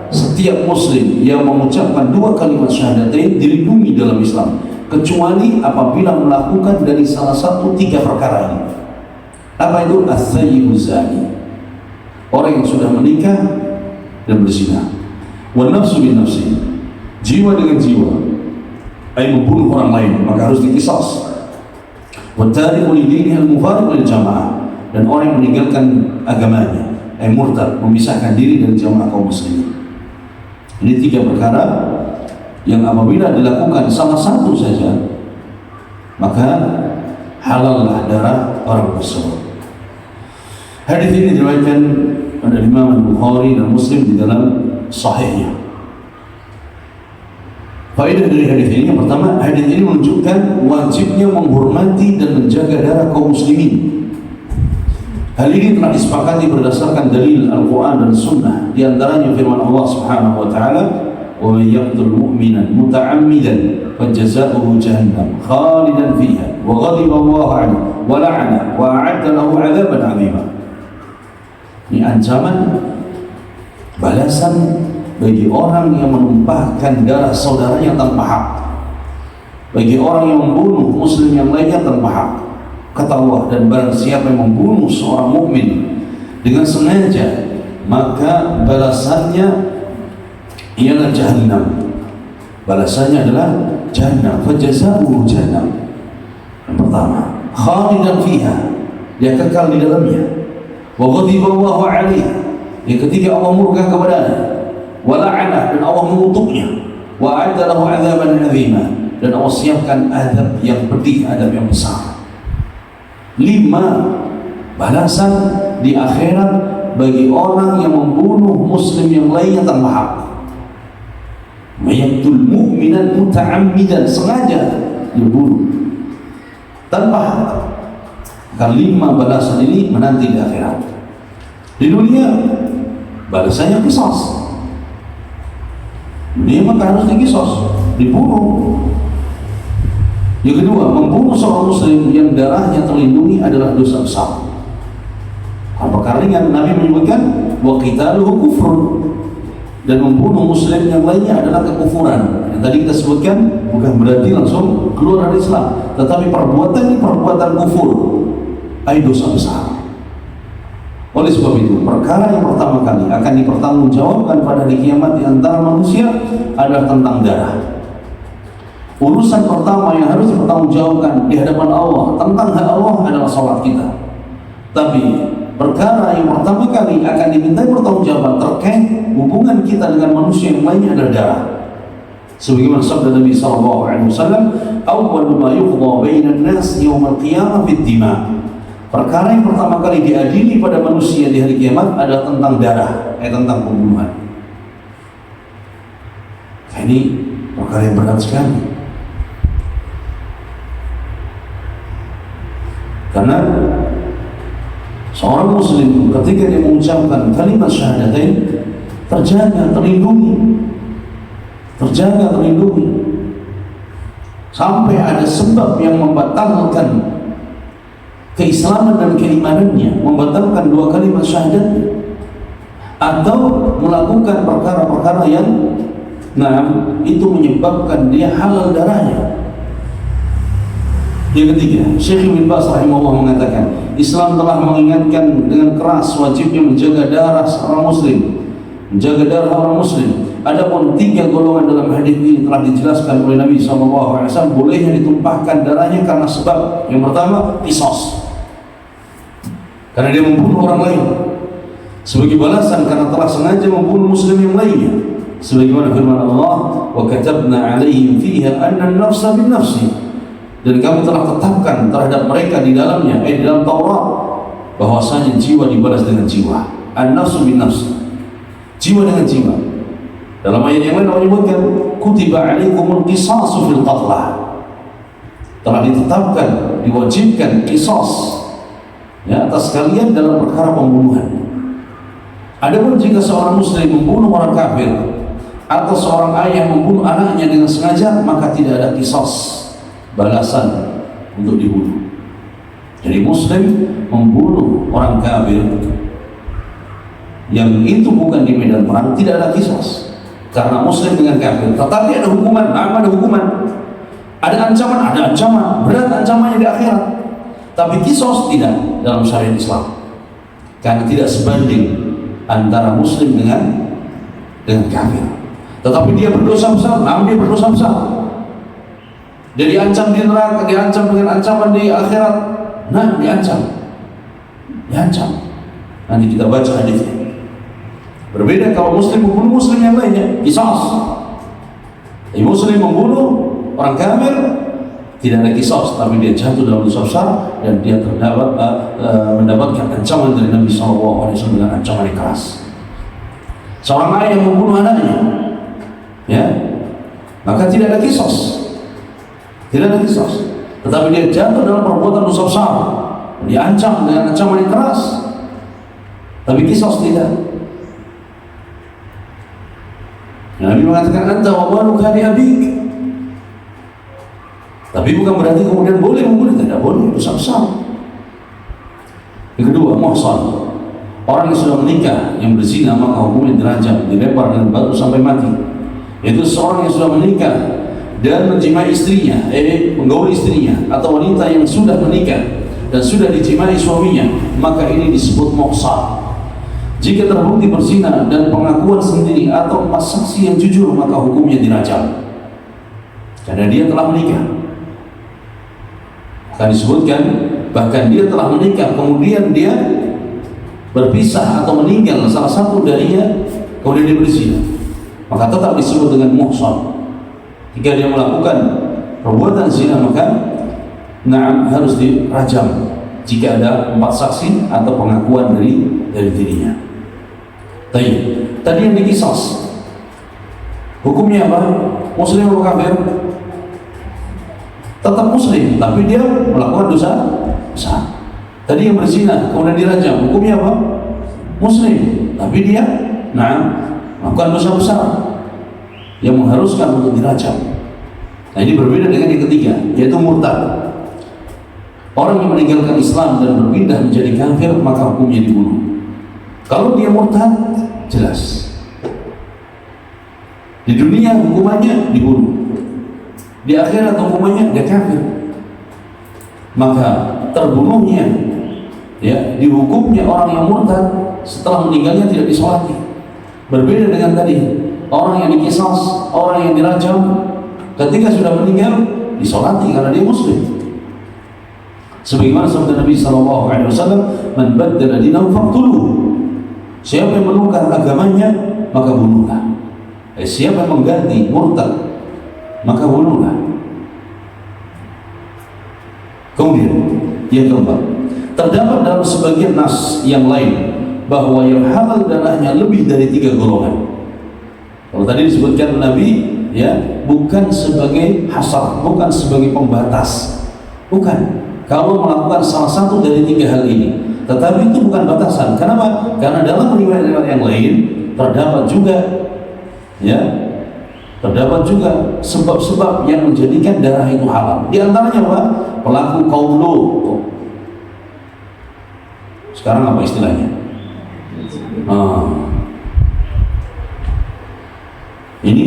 Speaker 1: setiap muslim yang mengucapkan 2 kalimat syahadatain dilindungi dalam Islam, kecuali apabila melakukan dari salah satu 3 perkara ini. Apa itu? As-sayyibuz zani, orang yang sudah menikah dan berzina. Wa nafsu bin nafsi, jiwa dengan jiwa, membunuh orang lain, maka harus diqisas. Wa tariku lidinihi al-mufariq lil jamaah, dan orang yang meninggalkan agamanya, murtad, memisahkan diri dari jamaah kaum muslimin. Ini 3 perkara yang apabila dilakukan salah satu saja, maka halallah darah orang tersebut. Hadis ini diriwayatkan oleh Imam Al-Bukhari dan Muslim di dalam sahihnya. Faedah dari hadis ini, yang pertama, hadis ini menunjukkan wajibnya menghormati dan menjaga darah kaum muslimin. Hal ini telah disepakati berdasarkan dalil Al-Quran dan Sunnah, di antaranya firman Allah Subhanahu wa taala, "Wa may yaqtul mu'minan muta'ammidan fajaza'uhu jahannam khalidan fiha wa ghadiba Allahu 'alaihi wa la'ana wa a'adda lahu 'adzaban 'azima." Ini ancaman balasan bagi orang yang menumpahkan darah saudaranya tanpa hak, bagi orang yang membunuh muslim yang lainnya tanpa hak. Kata Allah, dan barang siapa yang membunuh seorang mukmin dengan sengaja, maka balasannya ialah jahannam. Balasannya adalah jahannam. Fajazaa'uhu jahannam. Yang pertama, khalidan fiha, dia kekal di dalamnya. Wa ghadiba Allahu 'alaihi, yang ketiga Allah murka kepadanya. Wa la'ana, dan Allah mengutuknya. Wa a'adda lahu 'adzaban 'azima, dan Allah siapkan azab yang pedih, azab yang besar. 5 balasan di akhirat bagi orang yang membunuh muslim yang lainnya tanpa hak. Mayaqtul mu'minan muta'ammidan, sengaja dibunuh tanpa hak. Maka 5 balasan ini menanti di akhirat. Di dunia balasannya qisas. Dunia maka harus diqisas, dibunuh. Yang kedua, membunuh seorang muslim yang darahnya terlindungi adalah dosa besar. Apakah ringan? Nabi menyebutkan wa qitaluhu kufrun, dan membunuh muslim yang lainnya adalah kekufuran. Yang tadi kita sebutkan bukan berarti langsung keluar dari Islam, tetapi perbuatan ini perbuatan kufur, dosa besar. Oleh sebab itu, perkara yang pertama kali akan dipertanggungjawabkan pada hari kiamat di antara manusia adalah tentang darah. Urusan pertama yang harus dipertanggungjawabkan di hadapan Allah tentang hak Allah adalah salat kita. Tapi perkara yang pertama kali akan dimintai pertanggungjawaban terkait hubungan kita dengan manusia yang lainnya adalah darah. Sebagaimana sabda Nabi sallallahu alaihi wasallam, "Awwalu ma yuqda bainan nas yaumil qiyamah bid-dima." Perkara yang pertama kali diadili pada manusia di hari kiamat adalah tentang darah, tentang pembunuhan. Ini perkara yang berat sekali. Karena seorang muslim ketika dia mengucapkan kalimat syahadatain terjaga, terlindungi, sampai ada sebab yang membatalkan keislaman dan keimanannya, membatalkan 2 kalimat syahadat, atau melakukan perkara-perkara yang itu menyebabkan dia halal darahnya. Yang ketiga, Syekh Ibn Baz rahimahullah mengatakan, Islam telah mengingatkan dengan keras wajibnya menjaga darah seorang muslim, menjaga darah orang muslim. Adapun 3 golongan dalam hadis ini telah dijelaskan oleh Nabi SAW, bolehnya ditumpahkan darahnya karena sebab yang pertama, qisas, karena dia membunuh orang lain, sebagai balasan karena telah sengaja membunuh muslim yang lainnya. Sebagaimana firman Allah, wa katabna 'alaihim fiha anna an-nafsa bin-nafsi, dan kami telah tetapkan terhadap mereka di dalamnya, di dalam Taurat, bahwasanya jiwa dibalas dengan jiwa, an-nafsu bin-nafsi, jiwa dengan jiwa. Dalam ayat yang lain Allah menyebutkan kutiba 'alaikumul qisasu fil qatla, telah ditetapkan, diwajibkan qisas ya atas kalian dalam perkara pembunuhan. Adapun jika seorang muslim membunuh orang kafir atau seorang ayah membunuh anaknya dengan sengaja, maka tidak ada qisas, balasan untuk dibunuh. Jadi muslim membunuh orang kafir yang itu bukan di medan perang, tidak ada qisas, karena muslim dengan kafir. Tetapi ada hukuman, ada hukuman, ada ancaman berat ancamannya di akhirat. Tapi qisas tidak dalam syariat Islam, karena tidak sebanding antara muslim dengan kafir. Tetapi dia berdosa besar, dia berdosa besar. Dia diancam di neraka, diancam dengan ancaman di akhirat. Diancam. Nanti kita baca hadisnya. Berbeda kalau muslim membunuh muslim yang lainnya, qisas. Muslim membunuh orang kafir tidak ada qisas, tapi dia jatuh dalam dosa besar dan dia mendapatkan ancaman dari Nabi SAW dengan ancaman yang keras. Seorang ayah yang membunuh anaknya, ya, maka tidak ada qisas, tetapi dia jatuh dalam perbuatan dosa besar, diancam dengan ancaman yang keras, tapi qisas tidak. Nabi mengatakan anta wa baluka li abik, tapi bukan berarti kemudian boleh membunuh, tidak boleh, dosa besar. Yang kedua, muhsan, orang yang sudah menikah yang berzina, maka hukumnya dirajam, dilempar dengan batu sampai mati. Yaitu seorang yang sudah menikah dan menjimai istrinya, menggauli istrinya, atau wanita yang sudah menikah dan sudah dijimai suaminya, maka ini disebut muhsan. Jika terbukti berzina dan pengakuan sendiri atau 4 saksi yang jujur, maka hukumnya dirajam, karena dia telah menikah. Akan disebutkan bahkan dia telah menikah kemudian dia berpisah atau meninggal salah satu darinya, kemudian dia berzina, maka tetap disebut dengan muhsan. Jika dia melakukan perbuatan zina, maka harus dirajam jika ada 4 saksi atau pengakuan dari dirinya. Tadi yang dikisas, hukumnya apa? Muslim atau kafir? Tetap muslim, tapi dia melakukan dosa besar. Tadi yang berzina kemudian dirajam, hukumnya apa? Muslim, tapi dia melakukan dosa besar yang mengharuskan untuk dirajam. Nah, ini berbeda dengan yang ketiga, yaitu murtad. Orang yang meninggalkan Islam dan berpindah menjadi kafir, maka hukumnya dibunuh. Kalau dia murtad, jelas di dunia hukumannya dibunuh, di akhirat hukumannya dia kafir. Maka terbunuhnya, ya, dihukumnya orang yang murtad setelah meninggalnya tidak disolati. Berbeda dengan tadi, orang yang dikisas, orang yang dirajam, ketika sudah meninggal disolati karena dia muslim. Sebagaimana sabda Nabi SAW, "Man baddala dinahu faqtuluhu." Siapa yang menukar agamanya, maka bunuhlah. Siapa yang mengganti murtad, maka bunuhlah. Kemudian yang keempat, terdapat dalam sebagian nas yang lain bahwa yang halal darahnya lebih dari 3 golongan. Kalau tadi disebutkan Nabi, ya, bukan sebagai hasar, bukan sebagai pembatas, bukan. Kalau melakukan salah satu dari 3 hal ini, tetapi itu bukan batasan. Kenapa? Karena dalam riwayat-riwayat yang lain terdapat juga sebab-sebab yang menjadikan darah itu halal. Di antaranya apa? Pelaku kaum Lut. Sekarang apa istilahnya? Ini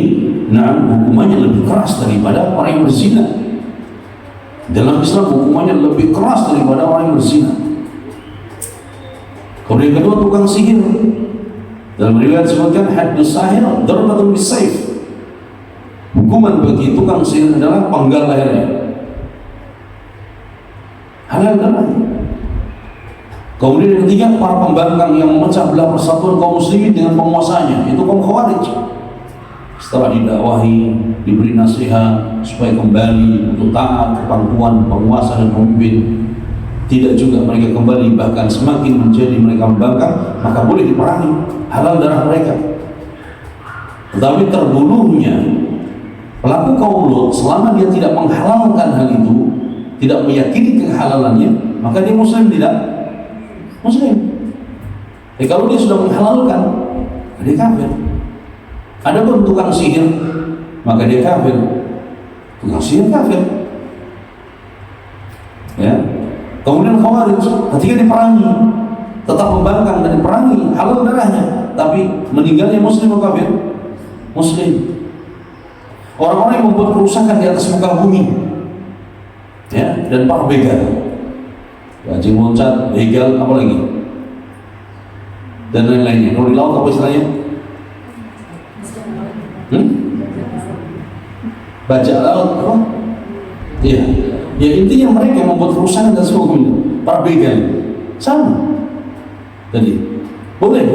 Speaker 1: hukumannya lebih keras daripada orang yang berzina. Dalam Islam hukumannya lebih keras daripada orang yang berzina. Kemudian kedua, tukang sihir. Dalam riwayat disebutkan haddus sahir darbatun bisayf. Hukuman bagi tukang sihir adalah penggal lehernya. Halal darahnya. Kemudian yang ketiga, para pembangkang yang memecah belah persatuan kaum muslimin dengan penguasanya, itu kaum Khawarij. setelah didakwahi, diberi nasihat supaya kembali untuk taat kepangkuan penguasa dan pemimpin, tidak juga mereka kembali, bahkan semakin menjadi mereka membangkang, maka boleh diperangi, halal darah mereka. Tetapi terbunuhnya pelaku kaum Lut selama dia tidak menghalalkan hal itu, tidak meyakini kehalalannya, maka dia muslim tidak? Muslim. Kalau dia sudah menghalalkan, dia kafir. Adapun tukang sihir, maka dia kafir. Tukang sihir kafir. Ya. Kemudian Khawarij ketika diperangi, tetap membangkang dan diperangi, halal darahnya, tapi meninggalnya muslim atau kafir? Muslim. Orang-orang yang membuat kerusakan di atas muka bumi, ya, dan para begal, anjing loncat, begal, apa lagi, dan lain-lainnya. Kalau di laut apa istilahnya? Bajak laut, apa? Iya. Ya intinya mereka yang membuat kerusakan dan sebagainya. Para begal, sama. Jadi boleh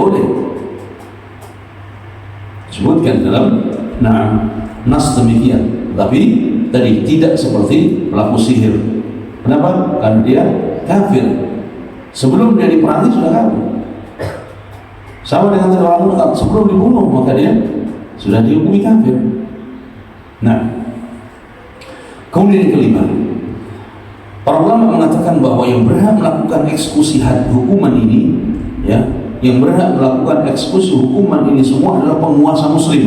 Speaker 1: sebutkan dalam nas demikian, tapi tadi tidak seperti pelaku sihir. Kenapa? Karena dia kafir. Sebelum dia diperangi sudah kafir. Sama dengan orang murtad, sebelum dibunuh maka dia sudah dihukumi kafir. Nah, kemudian yang kelima, para ulama mengatakan bahwa yang berhak melakukan eksekusi had hukuman ini, ya, yang berhak melakukan eksekusi hukuman ini semua adalah penguasa muslim,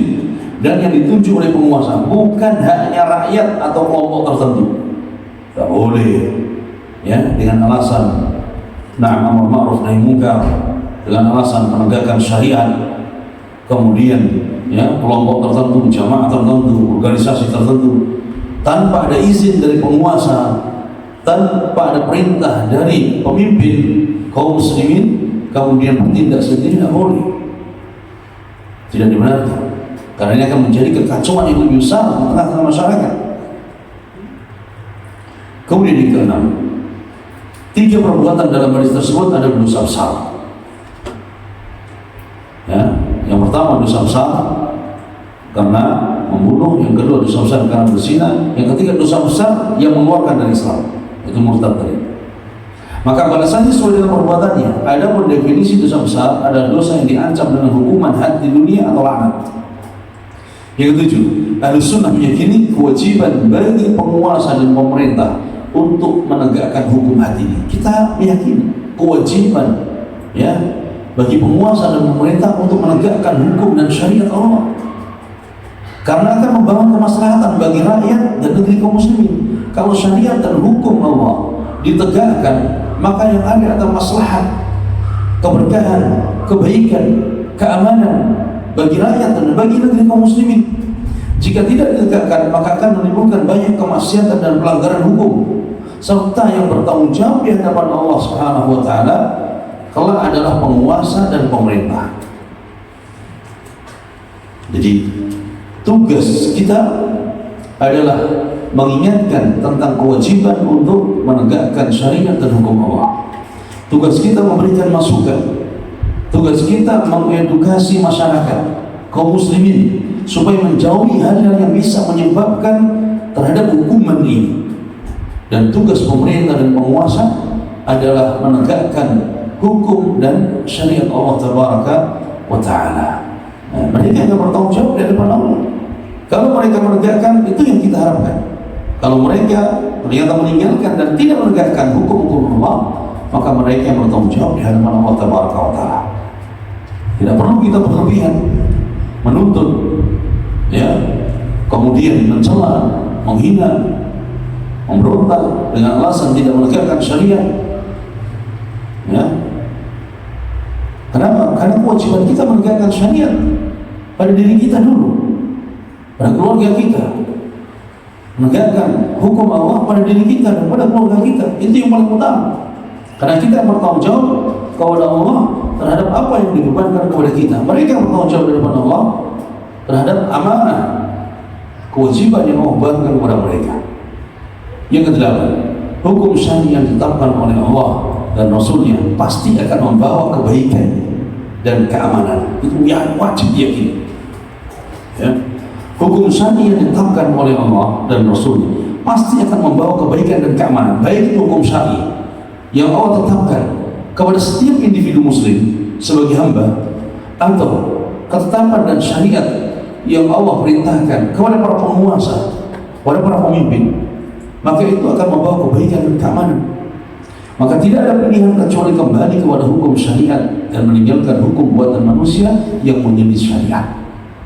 Speaker 1: dan yang ditunjuk oleh penguasa bukan hanya rakyat atau kelompok tertentu. Tak boleh, ya, dengan alasan amar ma'ruf nahi munkar, dengan alasan penegakan syariat, kemudian ya kelompok tertentu, jamaah tertentu, organisasi tertentu, tanpa ada izin dari penguasa, tanpa ada perintah dari pemimpin kaum muslimin, kemudian bertindak sendiri, tidak boleh, tidak dibenarkan, karena ini akan menjadi kekacauan yang lebih besar di tengah-tengah masyarakat. Kemudian yang keenam, 3 perbuatan dalam hadis tersebut ada dosa besar. Ya, yang pertama dosa besar karena membunuh, yang kedua dosa besar karena berzina, yang ketiga dosa besar yang mengeluarkan dari Islam, itu murtad tadi. Maka balasannya sesuai dengan perbuatannya. Adapun definisi dosa besar adalah dosa yang diancam dengan hukuman had di dunia atau laknat. Yang ketujuh, Ahlus Sunnah meyakini kewajiban bagi penguasa dan pemerintah untuk menegakkan hukum had ini. Kita meyakini kewajiban, ya, bagi penguasa dan pemerintah untuk menegakkan hukum dan syariat Allah, karena akan membawa kemaslahatan bagi rakyat dan negeri kaum muslimin. Kalau syariat dan hukum Allah ditegakkan, maka yang ada adalah maslahat, keberkahan, kebaikan, keamanan bagi rakyat dan bagi negeri kaum muslimin. Jika tidak ditegakkan, maka akan menimbulkan banyak kemaksiatan dan pelanggaran hukum, serta yang bertanggung jawab di hadapan Allah Subhanahu wa taala kelak adalah penguasa dan pemerintah. Jadi tugas kita adalah mengingatkan tentang kewajiban untuk menegakkan syariat dan hukum Allah. Tugas kita memberikan masukan, tugas kita mengedukasi masyarakat kaum muslimin supaya menjauhi hal-hal yang bisa menyebabkan terhadap hukuman ini. Dan tugas pemerintah dan penguasa adalah menegakkan hukum dan syariat Allah Tabaraka wa Ta'ala. Mereka yang bertanggung jawab di hadapan Allah. Kalau mereka menegakkan, itu yang kita harapkan. Kalau mereka ternyata meninggalkan dan tidak menegakkan hukum-hukum Allah, maka mereka yang bertanggung jawab di hadapan Allah Tabaraka wa Ta'ala. Tidak perlu kita berlebihan menuntut, ya, kemudian mencela, menghina, memberontak dengan alasan tidak menegakkan syariat. Ya. Kenapa? Karena kewajiban kita menegakkan syariat pada diri kita dulu, pada keluarga kita, menegakkan hukum Allah pada diri kita dan pada keluarga kita. Itu yang paling utama, karena kita bertanggung jawab kepada Allah terhadap apa yang dibebankan kepada kita. Mereka bertanggung jawab di hadapan Allah terhadap amanah, kewajiban yang Allah bebankan kepada mereka. Yang kedelapan, hukum syar'i yang ditetapkan oleh Allah dan Rasulnya pasti akan membawa kebaikan dan keamanan. Itu yang wajib diyakini, ya. Hukum syar'i yang ditetapkan oleh Allah dan Rasul pasti akan membawa kebaikan dan keamanan, baik itu hukum syar'i yang Allah tetapkan kepada setiap individu muslim sebagai hamba, atau ketetapan dan syariat yang Allah perintahkan kepada para penguasa, kepada para pemimpin, maka itu akan membawa kebaikan dan keamanan. Maka tidak ada pilihan kecuali kembali kepada hukum syariat dan meninggalkan hukum buatan manusia yang menyelisih syariat.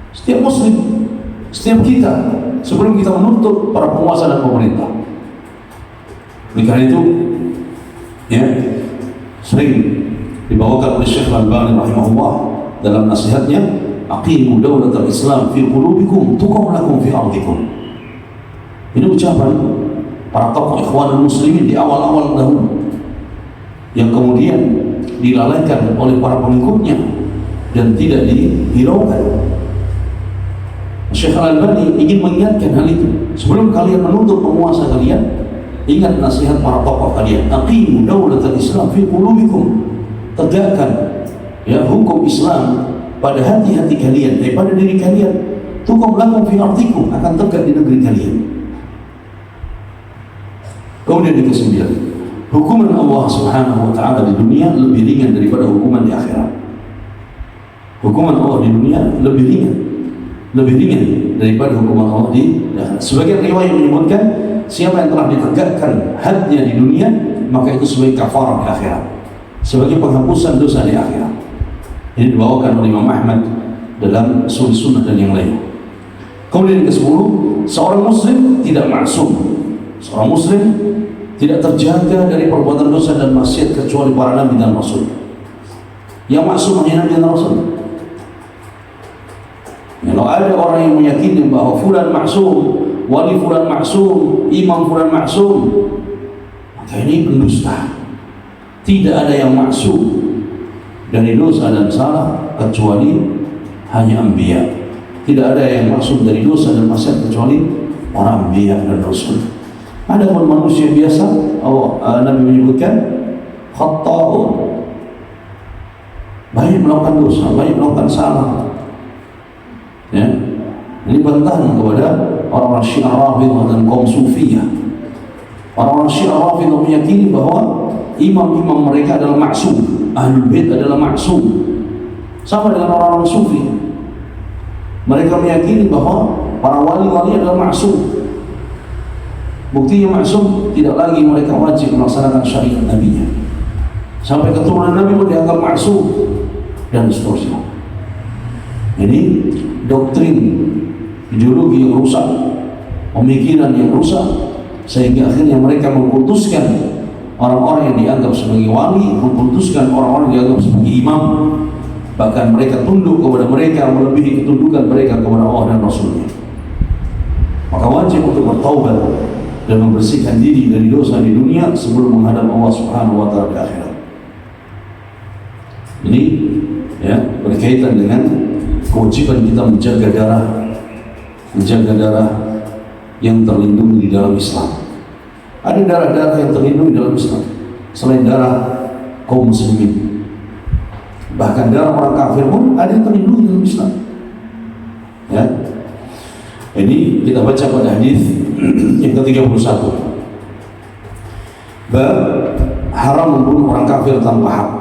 Speaker 1: Setiap muslim, setiap kita, sebelum kita menuntut para penguasa dan pemerintah. Karena itu, ya, sering dibawakan oleh Syekh Al-Albani rahimahullah dalam nasihatnya, aqimu daulatal Islam fi qulubikum tuqam lakum fi ardikum. Ini ucapan para tokoh ikhwanul muslimin di awal-awal dahulu, yang kemudian dilalaikan oleh para pengikutnya dan tidak dihiraukan. Syekh Al-Albani ingin mengingatkan hal itu. Sebelum kalian menuntut penguasa kalian, ingat nasihat para tokoh kalian. Aqimu daulatal Islam fi qulubikum. Tegakkan ya hukum Islam pada hati-hati kalian, pada diri kalian. Tuqam lakum fi ardikum, akan tegak di negeri kalian. Kemudian yang ke-9, hukuman Allah Subhanahu wa taala di dunia lebih ringan daripada hukuman di akhirat. Hukuman Allah di dunia lebih ringan daripada hukuman Allah di akhirat. Sebagian riwayat menyebutkan siapa yang telah ditegakkan hadnya di dunia, maka itu sebagai kafarah di akhirat, sebagai penghapusan dosa di akhirat. Ini dibawakan oleh Imam Ahmad dalam Sunnah dan yang lain. Kemudian yang ke-10, seorang muslim tidak maksum. Seorang muslim tidak terjaga dari perbuatan dosa dan maksiat kecuali para nabi dan rasul. Yang maksum hanya nabi dan rasul. Kalau ada orang yang meyakini bahwa fulan maksum, wali fulan maksum, imam fulan maksum, maka ini pendusta. Tidak ada yang maksum dari dosa dan salah kecuali hanya anbiya. Tidak ada yang maksum dari dosa dan maksiat kecuali para anbiya dan rasul. Adapun manusia biasa, Nabi menyebutkan khata'un, banyak melakukan dosa, banyak melakukan salah. Ya, ini bantahan kepada orang-orang Syiah Rafidhah dan kaum Sufiyah. Orang-orang Syiah Rafidhah meyakini bahwa imam-imam mereka adalah maksum, Ahlul Bait adalah maksum, sama dengan orang-orang Sufi. Mereka meyakini bahwa para wali-wali adalah maksum. Buktinya maksum, tidak lagi mereka wajib melaksanakan syariat nabinya. Sampai keturunan Nabi pun dianggap maksum dan seterusnya. Ini doktrin, ideologi yang rusak, pemikiran yang rusak, sehingga akhirnya mereka mengkultuskan orang-orang yang dianggap sebagai wali, mengkultuskan orang-orang yang dianggap sebagai imam. Bahkan mereka tunduk kepada mereka melebihi ketundukan mereka kepada Allah dan Rasulnya. Maka wajib untuk bertaubat dan membersihkan diri dari dosa di dunia sebelum menghadap Allah Subhanahu wa taala di akhirat. Ini ya berkaitan dengan kewajiban kita menjaga darah yang terlindungi di dalam Islam. Ada darah-darah yang terlindungi dalam Islam selain darah kaum muslimin. Bahkan darah orang kafir pun ada yang terlindungi dalam Islam. Ya. Ini kita baca pada hadis yang ke-31. Bab haram membunuh orang kafir tanpa hak.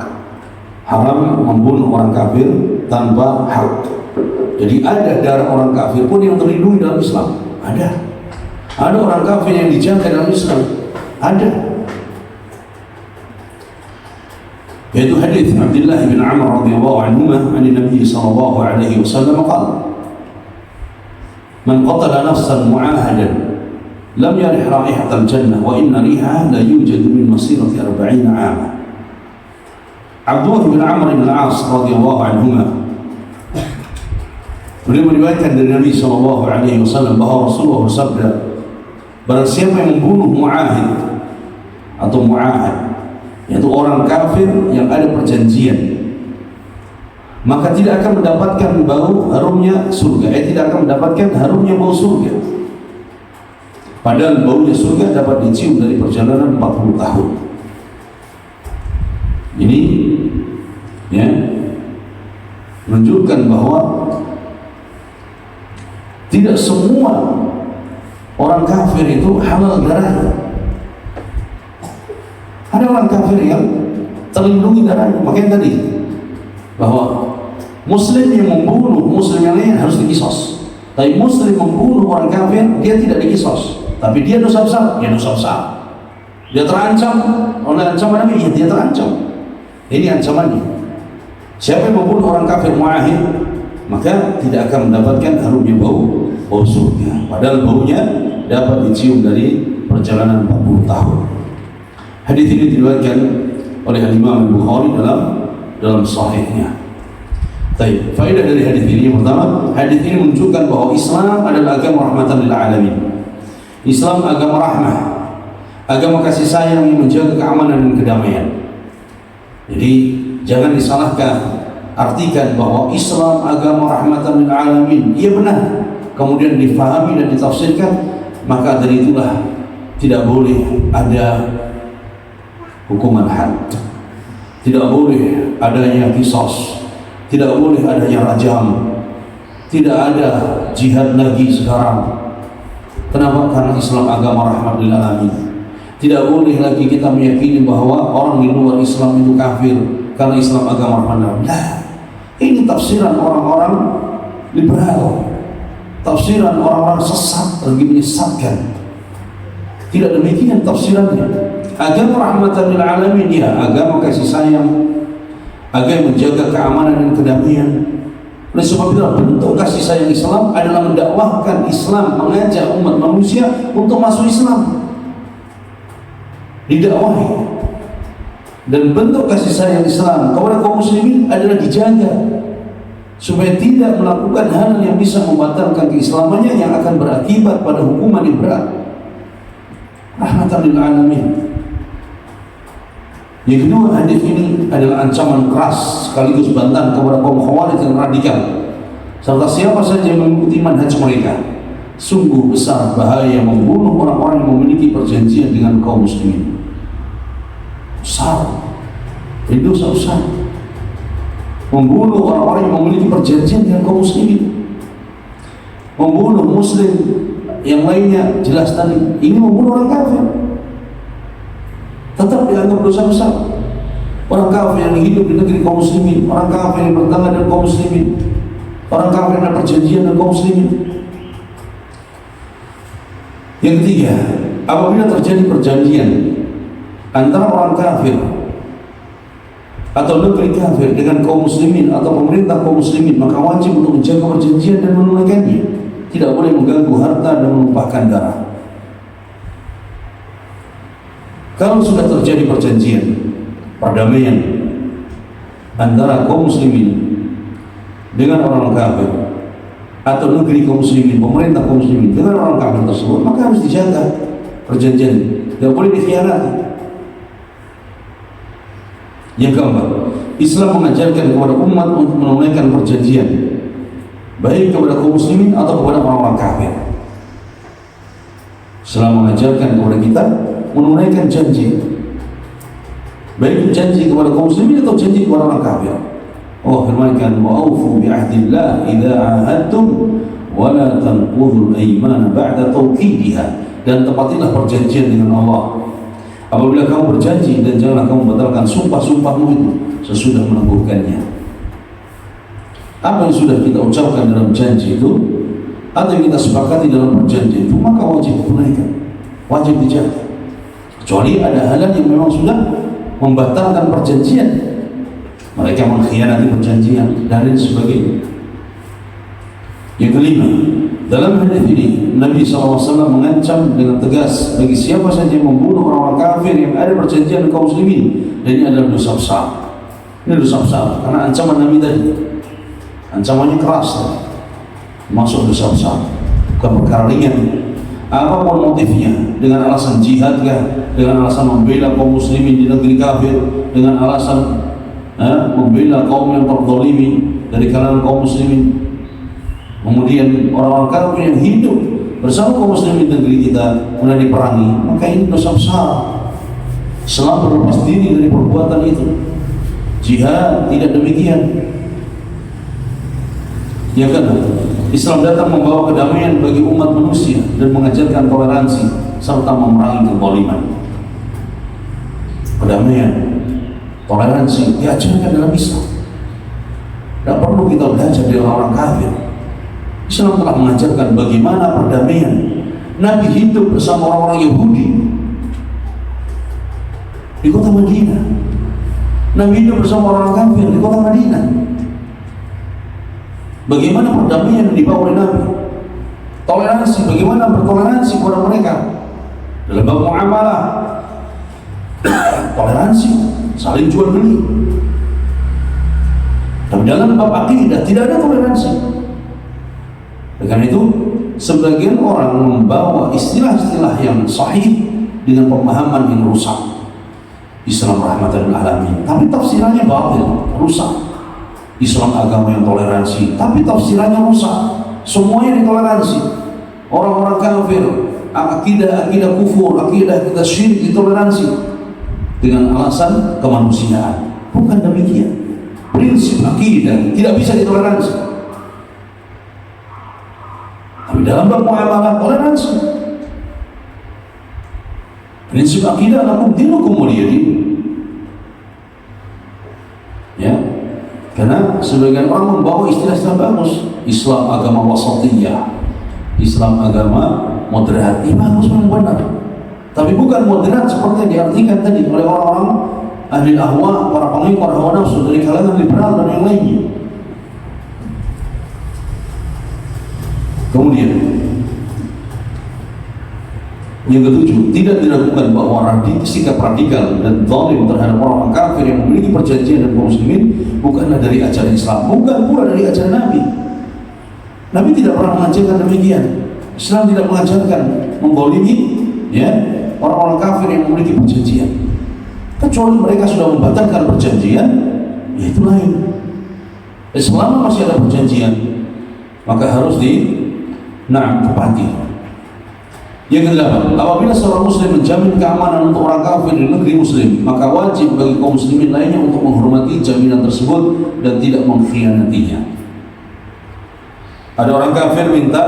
Speaker 1: Haram membunuh orang kafir tanpa hak. Jadi ada darah orang kafir pun yang terlindungi dalam Islam. Ada orang kafir yang dijaga dalam Islam. Ada. Yaitu hadis Abdullah bin Amr radhiyallahu anhuma an Nabi sallallahu alaihi wasallam qala Man qatala nafsan mu'ahadan lam yarih raihatal jannah wa inna rihaha la yujadu min masirati 40 'ama. Abdullah bin Amr bin Al-As radhiyallahu anhuma beliau meriwayatkan dari Nabi sallallahu alaihi wasallam bahwa Rasulullah bersabda, barang siapa yang membunuh mu'ahid atau mu'ahad, yaitu orang kafir yang ada perjanjian, maka tidak akan mendapatkan bau harumnya surga. Tidak akan mendapatkan harumnya bau surga. Padahal baunya surga dapat dicium dari perjalanan 40 tahun. Ini ya menunjukkan bahwa Tidak semua orang kafir itu halal darahnya. Ada orang kafir yang terlindungi darahnya. Makanya tadi bahwa Muslim yang membunuh Muslim yang lain harus dikisos. Tapi Muslim membunuh orang kafir, dia tidak dikisos. Tapi dia dosa besar, dia dosa besar. Dia terancam oleh ancaman Nabi, ya dia terancam. Ini ancamannya. Siapa yang membunuh orang kafir muahid, maka tidak akan mendapatkan harumnya bau surga. Padahal baunya dapat dicium dari perjalanan 40 tahun. Hadis ini diriwayatkan oleh Imam Al-Bukhari dalam sahihnya. Baik, faedah dari hadis ini yang pertama, hadis ini menunjukkan bahwa Islam adalah agama rahmatan lil alamin. Islam agama rahmah, agama kasih sayang yang menjaga keamanan dan kedamaian. Jadi jangan disalahkan, artikan bahwa Islam agama rahmatan lil alamin. Iya benar. Kemudian difahami dan ditafsirkan, maka dari itulah tidak boleh ada hukuman had, tidak boleh adanya qisas, tidak boleh adanya rajam, tidak ada jihad lagi sekarang. Kenapa? Karena Islam agama rahmat lil alamin. Tidak boleh lagi kita meyakini bahwa orang di luar Islam itu kafir karena Islam agama rahmat lil alamin. Nah, ini tafsiran orang-orang liberal, tafsiran orang-orang sesat, lagi menyesatkan. Tidak demikian tafsirannya. Agama rahmatan lil alamin, ya agama kasih sayang, agama menjaga keamanan dan kedamaian. Oleh sebab itu bentuk kasih sayang Islam adalah mendakwahkan Islam, mengajak umat manusia untuk masuk Islam, didakwahi. Dan bentuk kasih sayang Islam kepada kaum muslimin adalah dijaga supaya tidak melakukan hal yang bisa membatalkan keislamannya yang akan berakibat pada hukuman yang berat. Rahmatan lil alamin. Yang kedua, hadis ini adalah ancaman keras sekaligus bantahan kepada kaum khawarij yang radikal serta siapa saja yang mengikuti manhaj mereka. Sungguh besar bahaya membunuh orang-orang yang memiliki perjanjian dengan kaum muslimin. Besar, itu dosa besar. Membunuh orang-orang yang memiliki perjanjian dengan kaum muslimin, membunuh muslim yang lainnya, jelas tadi ini membunuh orang kafir, tetap dianggap dosa besar. Orang kafir yang hidup di negeri kaum muslimin, orang kafir yang bertetangga dengan kaum muslimin, orang kafir yang ada perjanjian dengan kaum muslimin. Yang ketiga, apabila terjadi perjanjian antara orang kafir atau negeri kafir dengan kaum muslimin atau pemerintah kaum muslimin, maka wajib untuk menjaga perjanjian dan menunaikannya. Tidak boleh mengganggu harta dan menumpahkan darah. Kalau sudah terjadi perjanjian perdamaian antara kaum muslimin dengan orang kafir atau negeri kaum muslimin, pemerintah kaum muslimin dengan orang kafir tersebut, maka harus dijaga perjanjian, tidak boleh dikhianati. Yang keempat, Islam mengajarkan kepada umat untuk menunaikan perjanjian, baik kepada kaum muslimin atau kepada orang-orang kafir. Islam mengajarkan kepada kita menunaikan janji, baik janji kepada kaum muslimin atau janji kepada orang kafir. Allah firmankan, wa aufu bi ahdillah idza ahadtum wa la tanqudul aymana ba'da tawqidiha, dan tepatilah perjanjian dengan Allah apabila kamu berjanji, dan janganlah kamu batalkan sumpah-sumpahmu itu sesudah meneguhkannya. Apa yang sudah kita ucapkan dalam janji itu atau yang kita sepakati dalam perjanjian itu, maka wajib tunaikan, wajib dijaga. Kecuali ada hal yang memang sudah membatalkan perjanjian, mereka mengkhianati perjanjian dan lain sebagainya. Yang kelima, dalam hadis ini Nabi SAW mengancam dengan tegas bagi siapa saja yang membunuh orang-orang kafir yang ada perjanjian kaum muslimin, dan ini adalah dosa besar. Ini dosa besar karena ancaman Nabi tadi, ancamannya keras, masuk dosa besar, bukan perkara ringan. Apapun motifnya, dengan alasan jihad kah, dengan alasan membela kaum muslimin di negeri kafir, dengan alasan membela kaum yang terzalimi dari kalangan kaum muslimin, kemudian orang-orang kafir yang hidup bersama kaum muslimin di negeri kita mulai diperangi, maka ini dosa besar. Selama berlepas diri dari perbuatan itu, jihad tidak demikian. Ya kan? Islam datang membawa kedamaian bagi umat manusia dan mengajarkan toleransi serta memerangi kezaliman. Kedamaian, toleransi diajarkan dalam Islam. Tidak perlu kita belajar dari orang kafir. Islam telah mengajarkan bagaimana perdamaian. Nabi hidup bersama orang-orang Yahudi di kota Madinah. Nabi hidup bersama orang kafir di kota Madinah. Bagaimana perdamaian yang dibawa oleh Nabi? Toleransi, bagaimana bertoleransi kepada mereka dalam bab muamalah. Toleransi, saling jual beli. Tapi dalam bab akidah tidak ada toleransi. Karena itu sebagian orang membawa istilah-istilah yang sahih dengan pemahaman yang rusak. Islam rahmatan lil alamin, tapi tafsirannya batil, rusak. Islam agama yang toleransi, tapi tafsirannya rusak. Semuanya ditoleransi. Orang-orang kafir, akidah kufur, akidah syirik ditoleransi dengan alasan kemanusiaan. Bukan demikian. Prinsip akidah tidak bisa ditoleransi. Tapi dalam bab muamalah toleransi. Prinsip akidah lakum dinukum waliyadin. Ya. Karena sebagian orang membawa istilah-istilah bagus. Islam agama wasatiyah, Islam agama moderat. Ini bagus, memang benar. Tapi bukan moderat seperti yang diartikan tadi oleh orang-orang ahli ahwa, para pengikut hawa nafsu dari kalangan liberal dan yang lainnya. Kemudian yang ketujuh, tidak diragukan bahwa sikap radikal dan zalim terhadap orang kafir yang memiliki perjanjian dan kaum muslimin bukanlah dari ajaran Islam, bukan pula dari ajaran Nabi. Nabi tidak pernah mengajarkan demikian. Islam tidak mengajarkan membolimi ya orang-orang kafir yang memiliki perjanjian. Kecuali mereka sudah membatalkan perjanjian, ya itu lain. Selama masih ada perjanjian, maka harus tepati. Yang kedelapan, apabila seorang muslim menjamin keamanan untuk orang kafir di negeri muslim, maka wajib bagi kaum muslimin lainnya untuk menghormati jaminan tersebut dan tidak mengkhianatinya. Ada orang kafir minta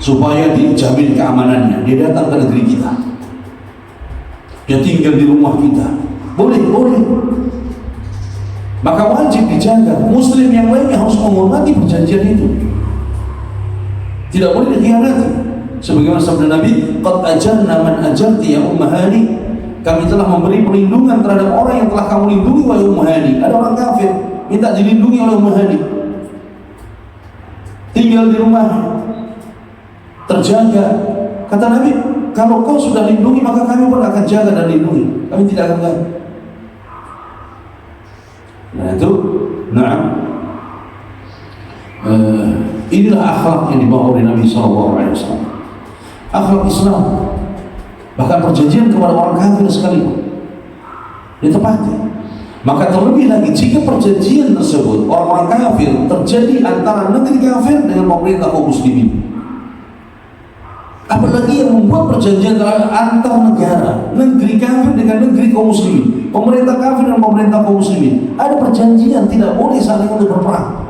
Speaker 1: supaya dijamin keamanannya. Dia datang ke negeri kita, dia tinggal di rumah kita. Boleh. Maka wajib dijaga. Muslim yang lainnya harus menghormati perjanjian itu. Tidak boleh dikhianati. Sebagaimana sabda Nabi, "Qad ajarna man ajarti ya ummahani." Kami telah memberi perlindungan terhadap orang yang telah kamu lindungi wahai ummahani. Ada orang kafir minta dilindungi oleh ummahani. Tinggal di rumah terjaga. Kata Nabi, kalau kau sudah lindungi maka kami pun akan jaga dan lindungi. Kami tidak akan ganggu. Nah itu, inilah akhlak yang dibawa oleh Nabi SAW. Akhlak Islam, bahkan perjanjian kepada orang kafir sekalipun ditepati. Maka terlebih lagi jika perjanjian tersebut orang-orang kafir terjadi antara negeri kafir dengan pemerintah kaum muslimin. Apalagi yang membuat perjanjian antar negara, negeri kafir dengan negeri kaum muslimin, pemerintah kafir dan pemerintah kaum muslimin. Ada perjanjian tidak boleh saling untuk berperang,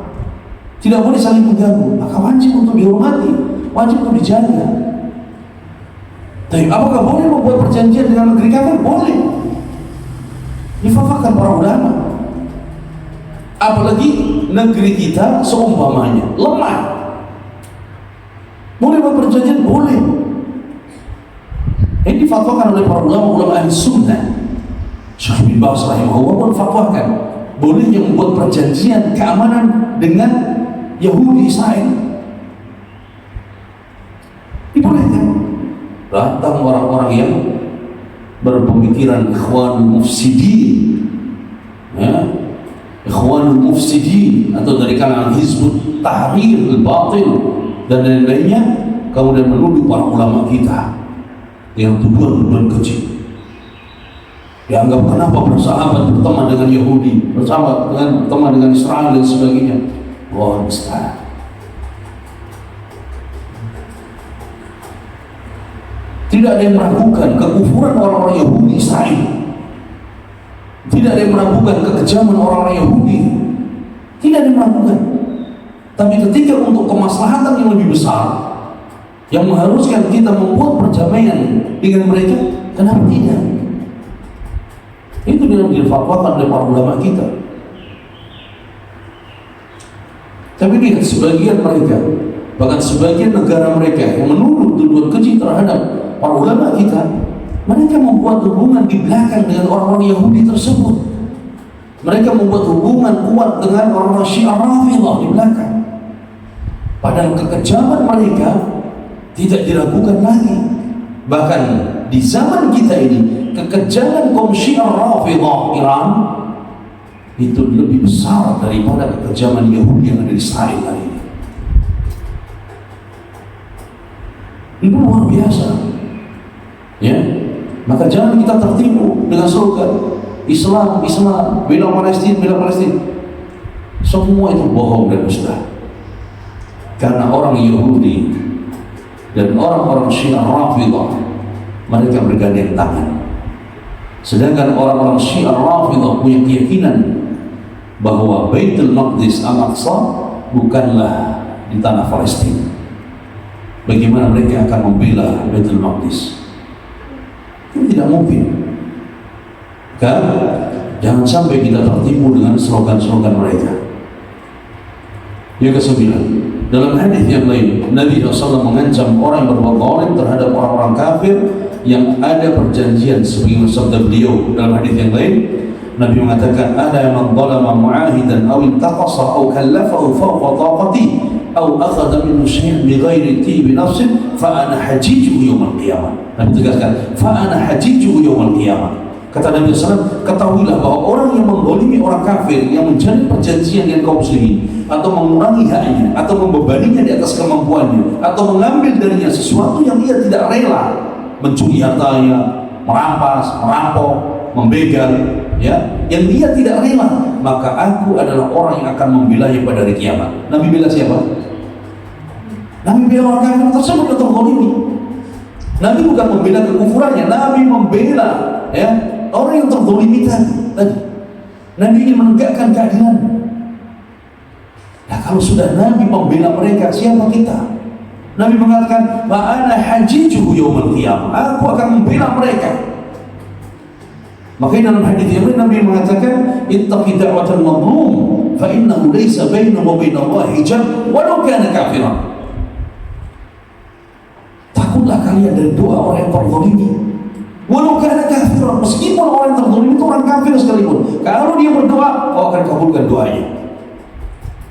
Speaker 1: tidak boleh saling mengganggu, maka wajib untuk dihormati, wajib untuk dijaga. Tapi apakah boleh membuat perjanjian dengan negeri kafir? Boleh. Difatwakan para ulama. Apalagi negeri kita seumpamanya lemah, boleh buat perjanjian? Boleh. Ini difatwakan oleh para ulama ahli sunnah. Syekh bin Baz rahimahullah fatwakan bolehnya membuat perjanjian keamanan dengan Yahudi Israel. Dibolehkan. Datang orang-orang yang berpemikiran ikhwanul mufsidin, ya, ikhwanul mufsidin atau dari kalangan Hizbut Tahrir al-Batil dan lain-lainnya, kemudian menuduh para ulama kita yang tuduhan keji. Dianggap kenapa bersahabat berteman dengan Yahudi, berteman dengan Israel dan sebagainya. Wah, mustahil. Tidak ada yang meragukan kekufuran orang-orang Yahudi Israel. Tidak ada yang meragukan kekejaman orang-orang Yahudi. Tidak dimeragukan. Tapi ketika untuk kemaslahatan yang lebih besar, yang mengharuskan kita membuat perdamaian dengan mereka, kenapa tidak? Itu yang difatwakan oleh para ulama kita. Tapi lihat sebagian mereka, bahkan sebagian negara mereka yang menuduh tuduhan keji terhadap para ulama kita, mereka membuat hubungan di belakang dengan orang-orang Yahudi tersebut. Mereka membuat hubungan kuat dengan orang-orang Syiah Rafidhah di belakang. Padahal kekejaman mereka tidak diragukan lagi. Bahkan di zaman kita ini, kekejaman kaum Syiah Rafidhah Iran itu lebih besar daripada kekejaman Yahudi yang ada di Israel hari ini. Itu luar biasa. Ya, maka jangan kita tertipu dengan slogan Islam, Islam, bela Palestina, bela Palestina. Semua itu bohong dan dusta. Karena orang Yahudi dan orang-orang Syiah Rafidhah mereka bergandeng tangan. Sedangkan orang-orang Syiah Rafidhah punya keyakinan bahwa Baitul Maqdis Al-Aqsa bukanlah di tanah Palestina. Bagaimana mereka akan membela Baitul Maqdis? Itu tidak mungkin. Kan? Jangan sampai kita tertipu dengan slogan-slogan mereka. Yang kesembilan, dalam hadis yang lain, Nabi SAW mengancam orang yang berbuat zalim terhadap orang-orang kafir yang ada perjanjian, sebagaimana sabda beliau dalam hadis yang lain. Nabi mengatakan, "Ada man zalama mu'ahidan aw intaqasa aw kallafahu fawqa taqati aw akhadha minhu syai'an bighairi tibi nafsin fa ana hajijuhu yaumil qiyamah." Nabi tegaskan, "Fa ana hajijuhu yaumil qiyamah." Kata Nabi SAW, ketahuilah bahwa orang yang menzalimi orang kafir, yang menjalin perjanjian dengan kaum muslimin, atau mengurangi haknya, atau membebaninya di atas kemampuannya, atau mengambil darinya sesuatu yang ia tidak rela, mencuri hartanya, merampas, merampok, membegal, ya, yang dia tidak rela, maka aku adalah orang yang akan membelanya pada hari kiamat. Nabi bela siapa? Nabi bela orang kafir tersebut yang terzalimi. Nabi bukan membela kekufurannya, Nabi membela, ya, orang yang terzalimi tadi. Nabi ingin menegakkan keadilan. Nah, kalau sudah Nabi membela mereka, siapa kita? Nabi mengatakan, "Fa ana hajijuhu yaumil qiyamah." Aku akan membela mereka. Makanya dalam hadis yang lain Nabi mengatakan, "Ittaqi da'watal mazlum, fa innahu laysa bainahu wa bainallahi hijab walau kana kafiran." Takutlah kalian dari doa orang yang terzalimi. Walau kana kafiran, meskipun orang yang terzalimi itu orang kafir sekalipun. Kalau dia berdoa, Allah akan kabulkan doanya.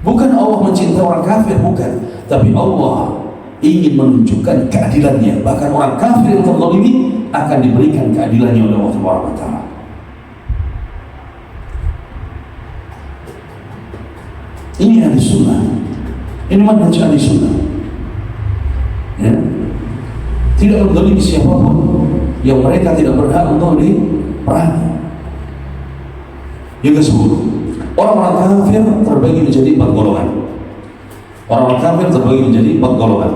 Speaker 1: Bukan Allah mencintai orang kafir, bukan. Tapi Allah ingin menunjukkan keadilannya. Bahkan orang kafir yang terzalimi akan diberikan keadilannya oleh Allah Subhanahu wa taala. Ini ahli sunnah. Ini manhaj ahli sunnah. Ya. Tidak menzalimi siapapun yang mereka tidak berhak untuk diperangi. Yang ke-10, orang-orang kafir terbagi menjadi 4 golongan. Orang-orang kafir terbagi menjadi 4 golongan.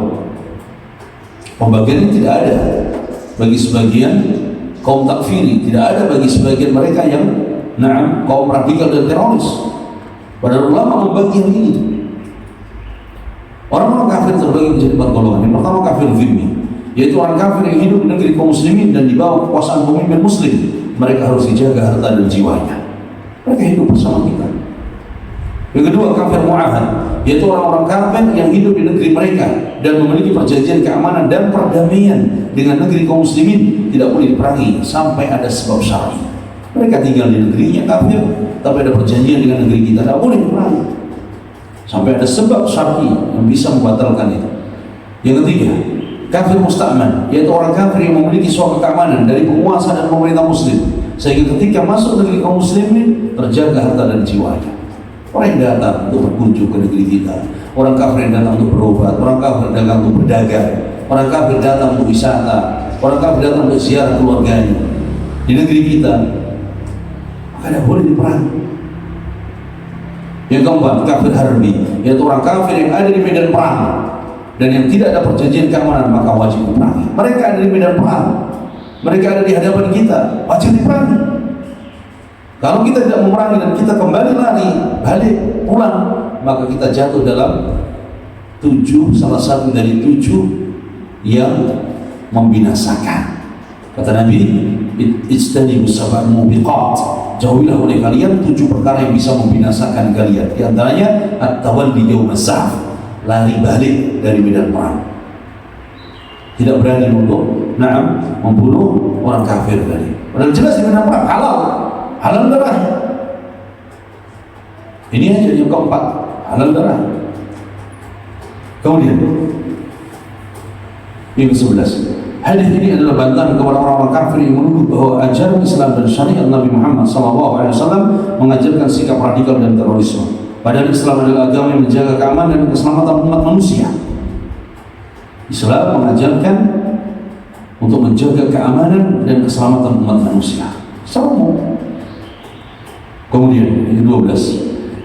Speaker 1: Pembagian ini tidak ada bagi sebagian kaum takfiri, tidak ada bagi sebagian mereka yang kaum radikal dan teroris. Padahal ulama membagi yang ini. Orang-orang kafir terbagi menjadi 4 golongan. Yang pertama kafir zimmi, yaitu orang kafir yang hidup di negeri kaum muslimin dan di bawah kekuasaan pemimpin muslim. Mereka harus dijaga harta dan jiwanya. Mereka hidup bersama kita. Yang kedua kafir mu'ahad, yaitu orang-orang kafir yang hidup di negeri mereka dan memiliki perjanjian keamanan dan perdamaian dengan negeri kaum muslimin, tidak boleh diperangi sampai ada sebab syar'i. Mereka tinggal di negerinya kafir, tapi ada perjanjian dengan negeri kita, tidak boleh diperangi sampai ada sebab syar'i yang bisa membatalkan itu. Yang ketiga kafir musta'man, yaitu orang kafir yang memiliki suatu keamanan dari penguasa dan pemerintah muslim, sehingga ketika masuk negeri kaum muslimin terjaga harta dan jiwanya. Orang yang datang untuk berkunjung ke negeri kita, orang kafir yang datang untuk berobat, orang kafir yang datang untuk berdagang, orang kafir datang untuk wisata, orang kafir datang untuk ziarah keluarganya di negeri kita, maka tidak boleh diperangi. Yang keempat kafir harbi, yaitu orang kafir yang ada di medan perang dan yang tidak ada perjanjian keamanan, maka wajib diperangi. Mereka ada di medan perang, mereka ada di hadapan kita, wajib diperangi. Kalau kita tidak memerangi dan kita kembali lari, balik, pulang, maka kita jatuh dalam salah satu dari 7 yang membinasakan. Kata Nabi, ijtanibus sab'al mubiqat, jauhilah oleh kalian 7 perkara yang bisa membinasakan kalian. Di antaranya at-tawalli yawmaz zahf, lari balik dari medan perang. Tidak berani untuk membunuh orang kafir tadi. Padahal jelas di medan perang halal darah. Ini aja yang keempat, halal darah. Kemudian yang ke-11, hadis ini adalah bantahan kepada orang-orang kafir yang menuduh bahwa ajaran Islam dan syariat Nabi Muhammad SAW mengajarkan sikap radikal dan terorisme. Padahal Islam adalah agama yang menjaga keamanan dan keselamatan umat manusia. Islam mengajarkan untuk menjaga keamanan dan keselamatan umat manusia. Sama. Kemudian yang ke-12,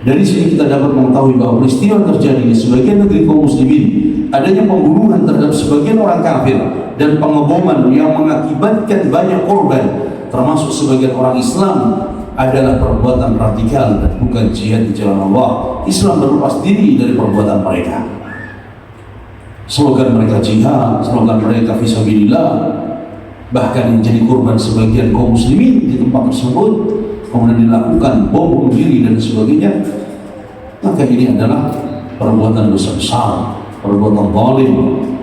Speaker 1: dari sini kita dapat mengetahui bahwa peristiwa terjadi di sebagian negeri kaum muslimin, adanya pembunuhan terhadap sebagian orang kafir dan pengeboman yang mengakibatkan banyak korban, termasuk sebagian orang Islam, adalah perbuatan radikal dan bukan jihad di jalan Allah. Islam berlepas diri dari perbuatan mereka. Slogan mereka jihad, slogan mereka fisabilillah, bahkan yang jadi korban sebagian kaum muslimin di tempat tersebut, kemudian dilakukan bom bunuh diri dan sebagainya, maka ini adalah perbuatan dosa besar, perbuatan zalim.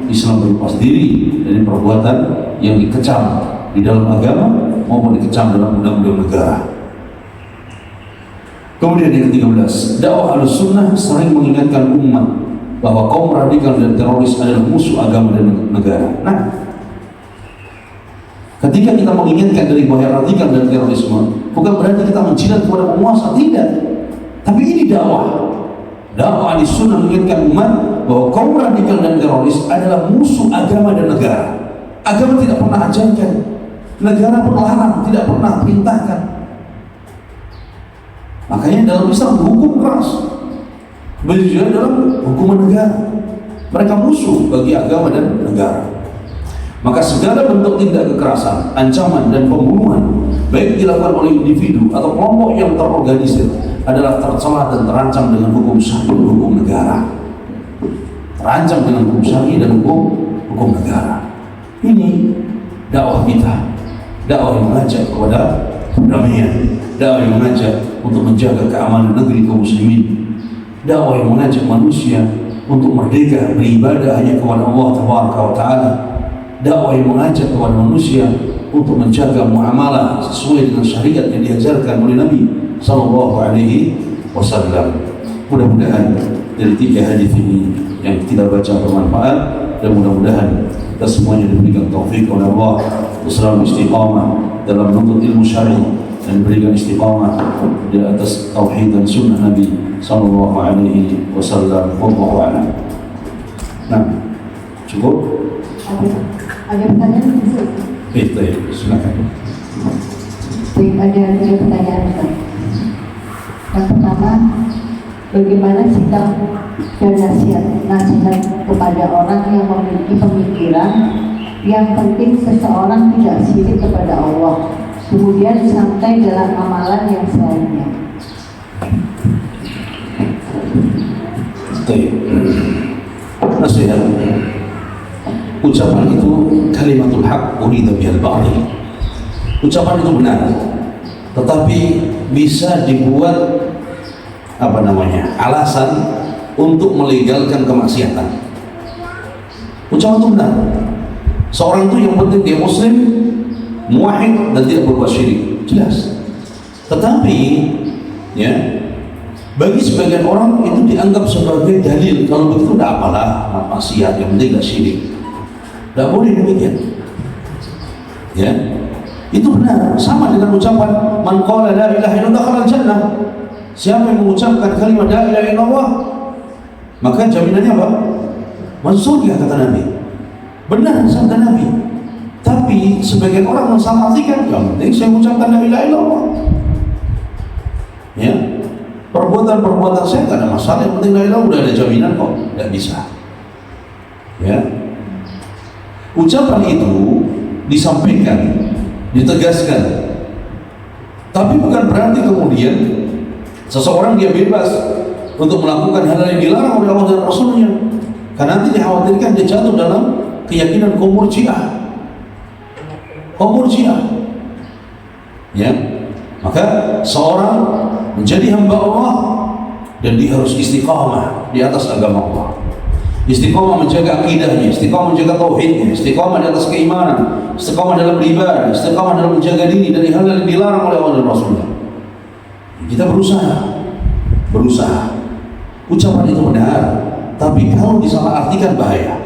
Speaker 1: Islam berlepas diri dari perbuatan yang dikecam di dalam agama maupun dikecam dalam undang-undang negara. Kemudian yang ke-13, dakwah Ahlussunnah sering mengingatkan umat bahwa kaum radikal dan teroris adalah musuh agama dan negara. Nah, ketika kita mengingatkan dari bahaya radikal dan terorisme, bukan berarti kita menjilat kepada penguasa, tidak. Tapi ini dakwah. Dakwah Ahlussunnah mengingatkan umat bahwa kaum radikal dan teroris adalah musuh agama dan negara. Agama tidak pernah ajarkan, negara pun larang, tidak pernah perintahkan. Makanya dalam Islam hukum keras, begitu dalam hukuman negara. Mereka musuh bagi agama dan negara. Maka segala bentuk tindak kekerasan, ancaman dan pembunuhan, baik dilakukan oleh individu atau kelompok yang terorganisir, adalah tercela dan terancam dengan hukum syar'i dan hukum negara. Terancam dengan hukum syar'i dan hukum negara. Ini dakwah kita, dakwah yang mengajak kepada perdamaian, dakwah yang mengajak untuk menjaga keamanan negeri kaum muslimin, dakwah yang mengajak manusia untuk merdeka beribadah hanya kepada Allah Taala, dakwah yang mengajak kepada manusia untuk menjaga muamalah sesuai dengan syariat yang diajarkan oleh Nabi Sallallahu Alaihi Wasallam. Mudah-mudahan dari 3 hadis ini yang kita baca bermanfaat, dan mudah-mudahan kita semuanya diberikan taufik oleh Allah untuk selalu istiqamah dalam menuntut ilmu syar'i dan berikan istiqamah di atas tauhid dan sunnah Nabi Sallallahu Alaihi Wasallam. Wallahu a'lam. Nah, cukup.
Speaker 2: Ada pertanyaan?
Speaker 1: Silakan.
Speaker 2: Baik, ada 3 pertanyaan. Yang pertama, bagaimana sikap dan nasihat kepada orang yang memiliki pemikiran yang penting seseorang tidak syirik kepada Allah, kemudian santai dalam amalan yang selainnya?
Speaker 1: Nasihat, ucapan itu kalimatul haq urida bihal batil. Ucapan itu benar, tetapi bisa dibuat alasan untuk melegalkan kemaksiatan. Ucapan itu benar. Seorang itu yang penting dia muslim, muwahhid dan tidak berbuat syirik, jelas. Tetapi ya, bagi sebagian orang itu dianggap sebagai dalil, kalau begitu tidak apalah maksiat, yang penting tidak syirik. Tidak boleh demikian. Ya, itu benar. Sama dengan ucapan man qala la ilaha illallah dakhala al-jannah. Siapa yang mengucapkan kalimat la ilaha illallah, maka jaminannya apa? Masuk surga, kata Nabi. Benar sabda Nabi. Tapi sebagian orang mensalahartikan, yang penting saya mengucapkan la ilaha illallah. Ya, perbuatan saya tidak ada masalah, yang penting la ilaha, udah ada jaminan kok. Tidak bisa. Ya, ucapan itu disampaikan, ditegaskan, Tapi bukan berarti kemudian seseorang dia bebas untuk melakukan hal yang dilarang oleh Allah dan Rasulnya, karena nanti dikhawatirkan dia jatuh dalam keyakinan kaum Murji'ah. Ya, maka seorang menjadi hamba Allah dan dia harus istiqamah di atas agama Allah, istiqamah menjaga akidahnya, istiqamah menjaga tauhidnya, istiqamah di atas keimanan, istiqamah dalam beribadah, istiqamah dalam menjaga diri dari hal yang dilarang oleh Allah dan Rasulnya. Kita berusaha. Ucapan itu benar, tapi kalau disalahartikan bahaya.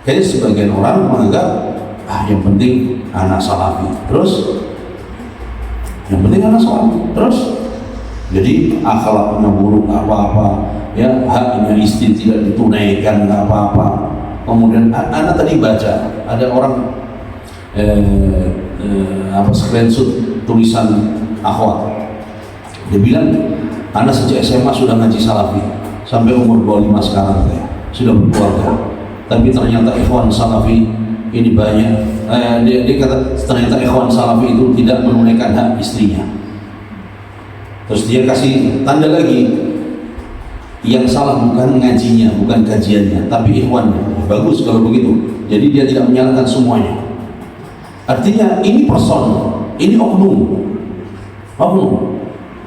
Speaker 1: Kayaknya sebagian orang menganggap yang penting anak salafi, terus yang penting anak salafi, terus jadi akhlaknya buruk apa-apa, ya haknya istri tidak ditunaikan nggak apa-apa. Kemudian anak tadi baca ada orang screenshot tulisan akhwat, dia bilang anak sejak SMA sudah ngaji salafi sampai umur 25 sekarang ya, sudah berkeluarga, tapi ternyata ikhwan salafi ini banyak, dia kata ternyata ikhwan salafi itu tidak menunaikan hak istrinya. Terus dia kasih tanda lagi, yang salah bukan ngajinya, bukan kajiannya, tapi ikhwannya. Bagus kalau begitu, jadi dia tidak menyalahkan semuanya. Artinya ini person, ini oknum.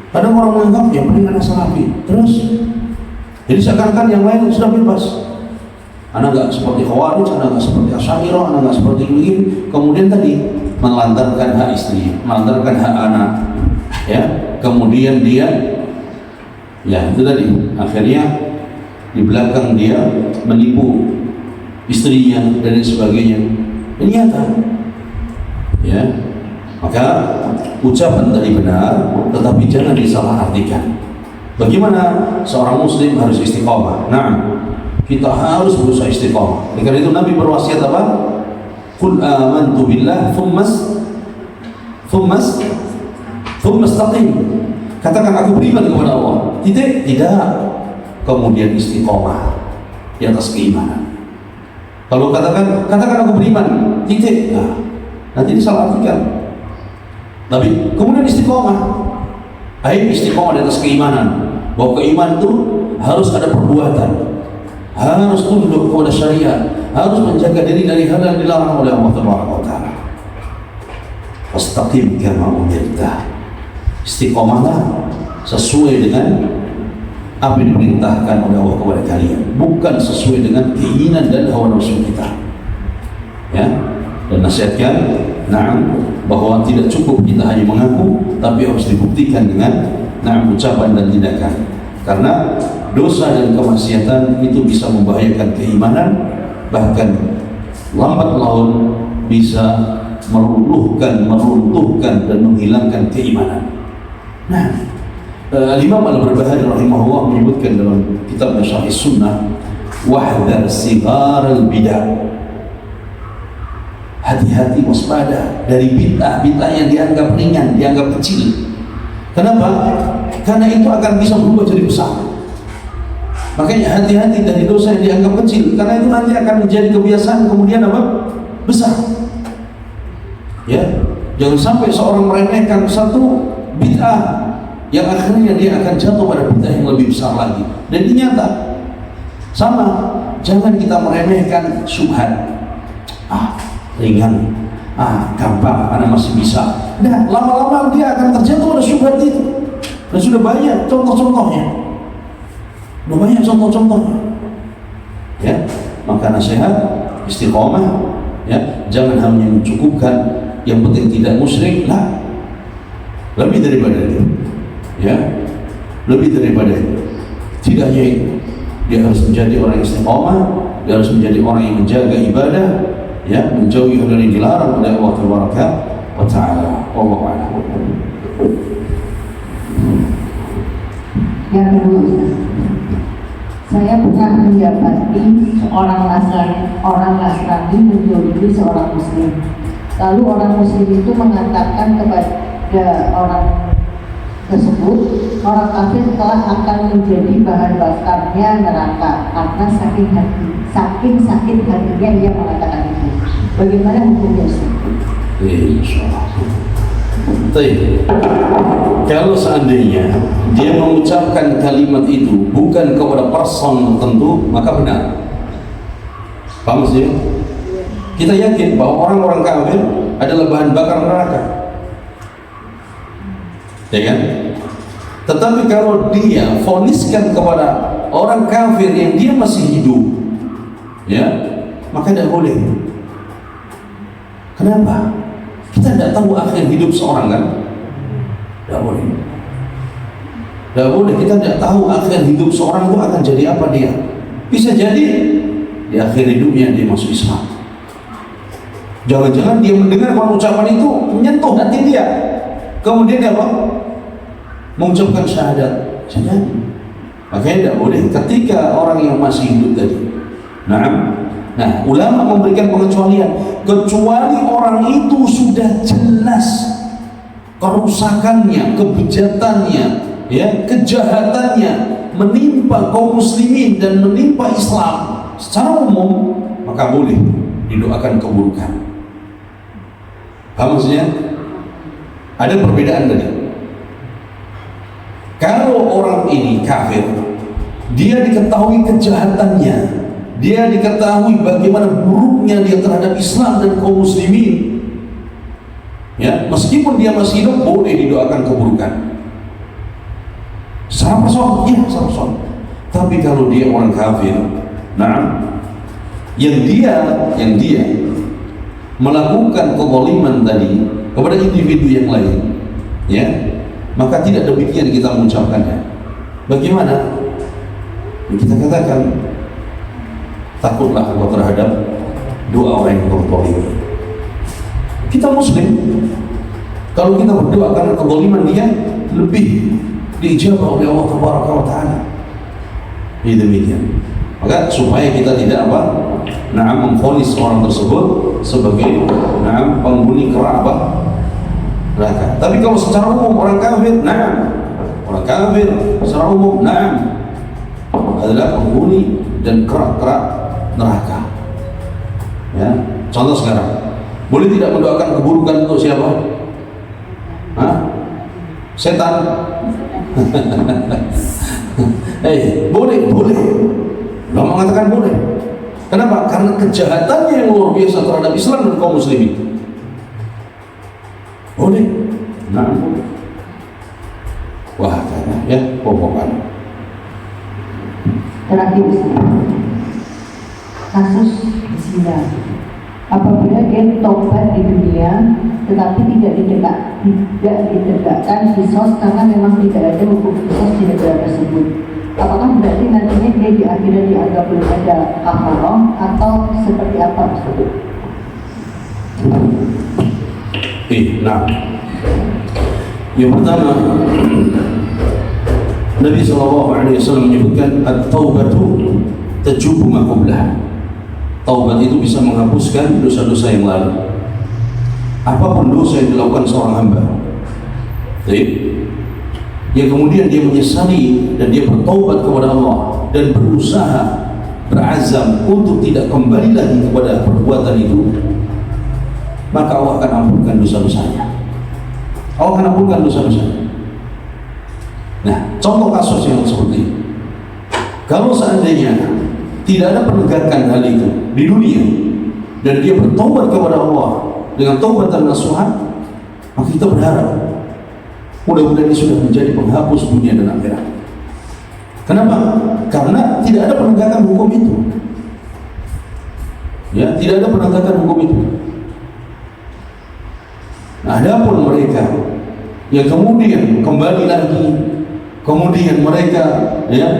Speaker 1: Kadang orang menganggap yang penting anak salafi, terus jadi seakan-akan yang lain sudah bebas. Anak nggak seperti Khawarij, anak nggak seperti Asy'ariyah, anak nggak seperti begini. Kemudian tadi melantarkan hak istri, melantarkan hak anak, ya. Kemudian dia, ya itu tadi akhirnya di belakang dia menipu istrinya dan lain sebagainya. Ini nyata, ya. Maka ucapan tadi benar, tetapi jangan disalahartikan. Bagaimana seorang muslim harus istiqamah? Nah, kita harus berusaha istiqamah. Karena itu Nabi berwasiat apa? Qul amantu billah thumma istaqim. Katakan aku beriman kepada Allah. Tidak. Kemudian istiqamah di atas keimanan. Kalau katakan aku beriman, titik. Nah, nanti disalahartikan. Tapi kemudian istiqamah. Istiqamah di atas keimanan. Bahwa keimanan itu harus ada perbuatan, harus tunduk kepada syariat, harus menjaga diri dari hal yang dilarang oleh Allah Taala. Fastaqim kama umirta. Istiqamahlah sesuai dengan apa yang diperintahkan oleh Allah kepada kalian, bukan sesuai dengan keinginan dan hawa nafsu kita. Ya, dan nasihatkan, bahwa tidak cukup kita hanya mengaku, tapi harus dibuktikan dengan ucapan dan tindakan. Karena dosa dan kemaksiatan itu bisa membahayakan keimanan, bahkan lambat laun bisa meruntuhkan dan menghilangkan keimanan. Imam Al-Barbahari rahimahullah menyebutkan dalam kitab Syarh Sunnah, wahdhar sigar al-bidah. Hati-hati, waspada dari bid'ah yang dianggap ringan, dianggap kecil. Kenapa? Karena itu akan bisa berubah jadi besar. Makanya hati-hati dari dosa yang dianggap kecil, karena itu nanti akan menjadi kebiasaan, kemudian apa? Besar. Ya, jangan sampai seorang meremehkan satu bid'ah yang akhirnya dia akan jatuh pada bid'ah yang lebih besar lagi. Dan ini nyata. Sama, jangan kita meremehkan syubhat. Ringan, gampang, anak masih bisa. Nah, lama-lama dia akan terjatuh pada syubhat itu. Dan sudah banyak contoh-contohnya. Ya, maka nasihat istiqomah, ya, jangan hanya mencukupkan yang penting tidak musyrik, lebih daripada itu. Ya, lebih daripada itu. Tidak hanya itu, dia harus menjadi orang istiqomah, dia harus menjadi orang yang menjaga ibadah, ya, menjauhi hal yang dilarang oleh Allah Taala. Wallahu a'lam.
Speaker 2: Yang kedua, saya pernah mendapati orang Nasrani menjolimi seorang Muslim. Lalu orang Muslim itu mengatakan kepada orang tersebut, orang kafir telah akan menjadi bahan bakarnya neraka karena saking sakit hatinya ia mengatakan itu. Bagaimana hukumnya, Ustaz?
Speaker 1: Insyaallah. Tapi kalau seandainya dia mengucapkan kalimat itu bukan kepada person tertentu, maka benar. Paham sih? Kita yakin bahwa orang-orang kafir adalah bahan bakar neraka, ya kan? Tetapi kalau dia voniskan kepada orang kafir yang dia masih hidup, ya, maka tidak boleh. Kenapa? Kita tidak tahu akhir hidup seorang, kan? Tidak boleh. Tidak boleh. Kita tidak tahu akhir hidup seorang itu akan jadi apa dia. Bisa jadi di akhir hidupnya dia masuk Islam. Jangan-jangan dia mendengar ucapan itu menyentuh hati dia. Kemudian dia apa? Mengucapkan syahadat. Jadi, makanya tidak boleh ketika orang yang masih hidup tadi. Nah, ulama memberikan pengecualian, kecuali orang itu sudah jelas kerusakannya, kebejatannya, ya, kejahatannya menimpa kaum muslimin dan menimpa Islam secara umum, maka boleh didoakan keburukan. Paham maksudnya? Ada perbedaan tadi. Kalau orang ini kafir, dia diketahui kejahatannya, dia diketahui bagaimana buruknya dia terhadap Islam dan kaum muslimin, ya, meskipun dia masih hidup boleh didoakan keburukan. Secara person, ya, secara person. Tapi kalau dia orang kafir, yang dia melakukan kezaliman tadi kepada individu yang lain, ya, maka tidak demikian kita mengucapkannya. Bagaimana? Kita katakan, takutlah engkau terhadap doa orang yang berzalim. Kita muslim, kalau kita berdoa karena kezaliman dia, lebih diijabah oleh Allah Taala. Ini demikian. Maka supaya kita tidak memvonis orang tersebut sebagai penghuni kerak neraka. Tapi kalau secara umum orang kafir, orang kafir secara umum adalah penghuni dan kerak-kerak neraka. Ya, contoh sekarang, boleh tidak mendoakan keburukan untuk siapa? Setan. Boleh. Allah mengatakan boleh. Kenapa? Karena kejahatannya yang luar biasa terhadap Islam dan kaum muslimin. Boleh. Boleh. Wah, ya, pokoknya.
Speaker 2: Terakhir, kasus zina. Apabila dia taubat di dunia, tetapi tidak ditegakkan kisos karena memang tidak ada hukum kisos di negara tersebut, apakah berarti nantinya dia di akhirat dianggap belum ada kafaroh atau seperti apa tersebut?
Speaker 1: Yang pertama, Nabi SAW menyebutkan at-taubatu tajubu ma qablah. Taubat itu bisa menghapuskan dosa-dosa yang lalu. Apapun dosa yang dilakukan seorang hamba, yang kemudian dia menyesali dan dia bertaubat kepada Allah dan berusaha, berazam untuk tidak kembali lagi kepada perbuatan itu, maka Allah akan ampunkan dosa-dosanya. Allah akan ampunkan dosa-dosanya. Nah, contoh kasus yang seperti ini, kalau seandainya tidak ada penegakan hal itu di dunia dan dia bertobat kepada Allah dengan taubatan nasuha, maka kita berharap mudah-mudahan ini sudah menjadi penghapus dunia dan akhirat. Kenapa? Karena tidak ada penegakan hukum itu. Ya, tidak ada penegakan hukum itu. Nah, adapun mereka yang kemudian kembali lagi, kemudian mereka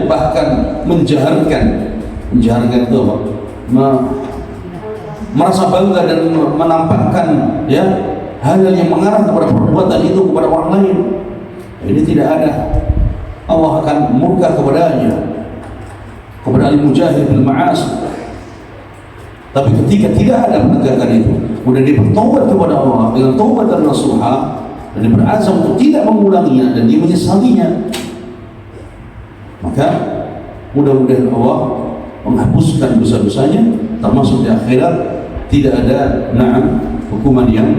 Speaker 1: bahkan menjaharkan itu apa? Merasa bangga dan menampakkan hal-hal yang mengarah kepada perbuatan itu kepada orang lain. Ini tidak ada. Allah akan murka kepadanya, kepada al-mujahid bil ma'asi. Tapi ketika tidak ada penegakan itu, kemudian dia bertobat kepada Allah dengan taubat dan nasuha, dan dia berazam untuk tidak mengulanginya dan dia menyesalinya, maka mudah-mudahan Allah menghapuskan dosa-dosanya, termasuk di akhirat tidak ada hukuman yang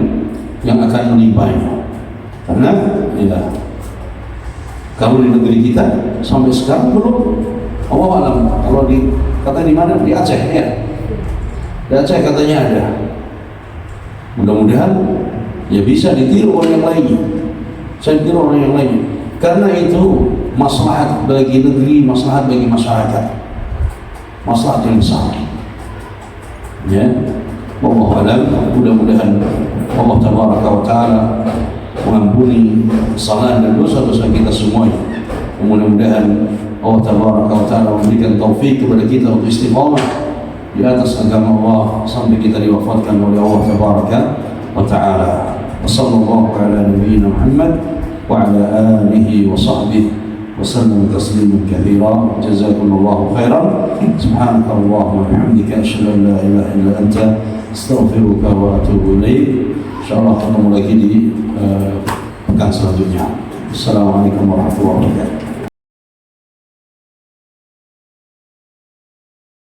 Speaker 1: akan menimpanya. Karena ya, kalau di negeri kita sampai sekarang belum. Allah alam, kalau kata di mana, di Aceh ya, di Aceh katanya ada. Mudah-mudahan ya bisa ditiru oleh yang lainnya. Saya tiru oleh yang lainnya. Karena itu maslahat bagi negeri, maslahat bagi masyarakat, maslahat yang besar. Ya, Allah alam, mudah-mudahan Allah tabaraka wa ta'ala mengampuni kesalahan dan dosa-dosa kita semuanya. Mudah-mudahan Allah tabaraka wa ta'ala memberikan taufik kepada kita untuk istiqamah di atas agama Allah sampai kita diwafatkan oleh Allah tabaraka wa ta'ala. Wassallallahu ala nabiyyina Muhammad wa ala alihi wa sahbihi wa sallam tasliman katsira. Jazakumullahu khairan. Subhanakallahumma wa bihamdika asyhadu an la ilaha illa anta astaghfiruka wa atubu ilaik. Insyaallah ketemu lagi di pekan selanjutnya. Assalamualaikum warahmatullahi wabarakatuh.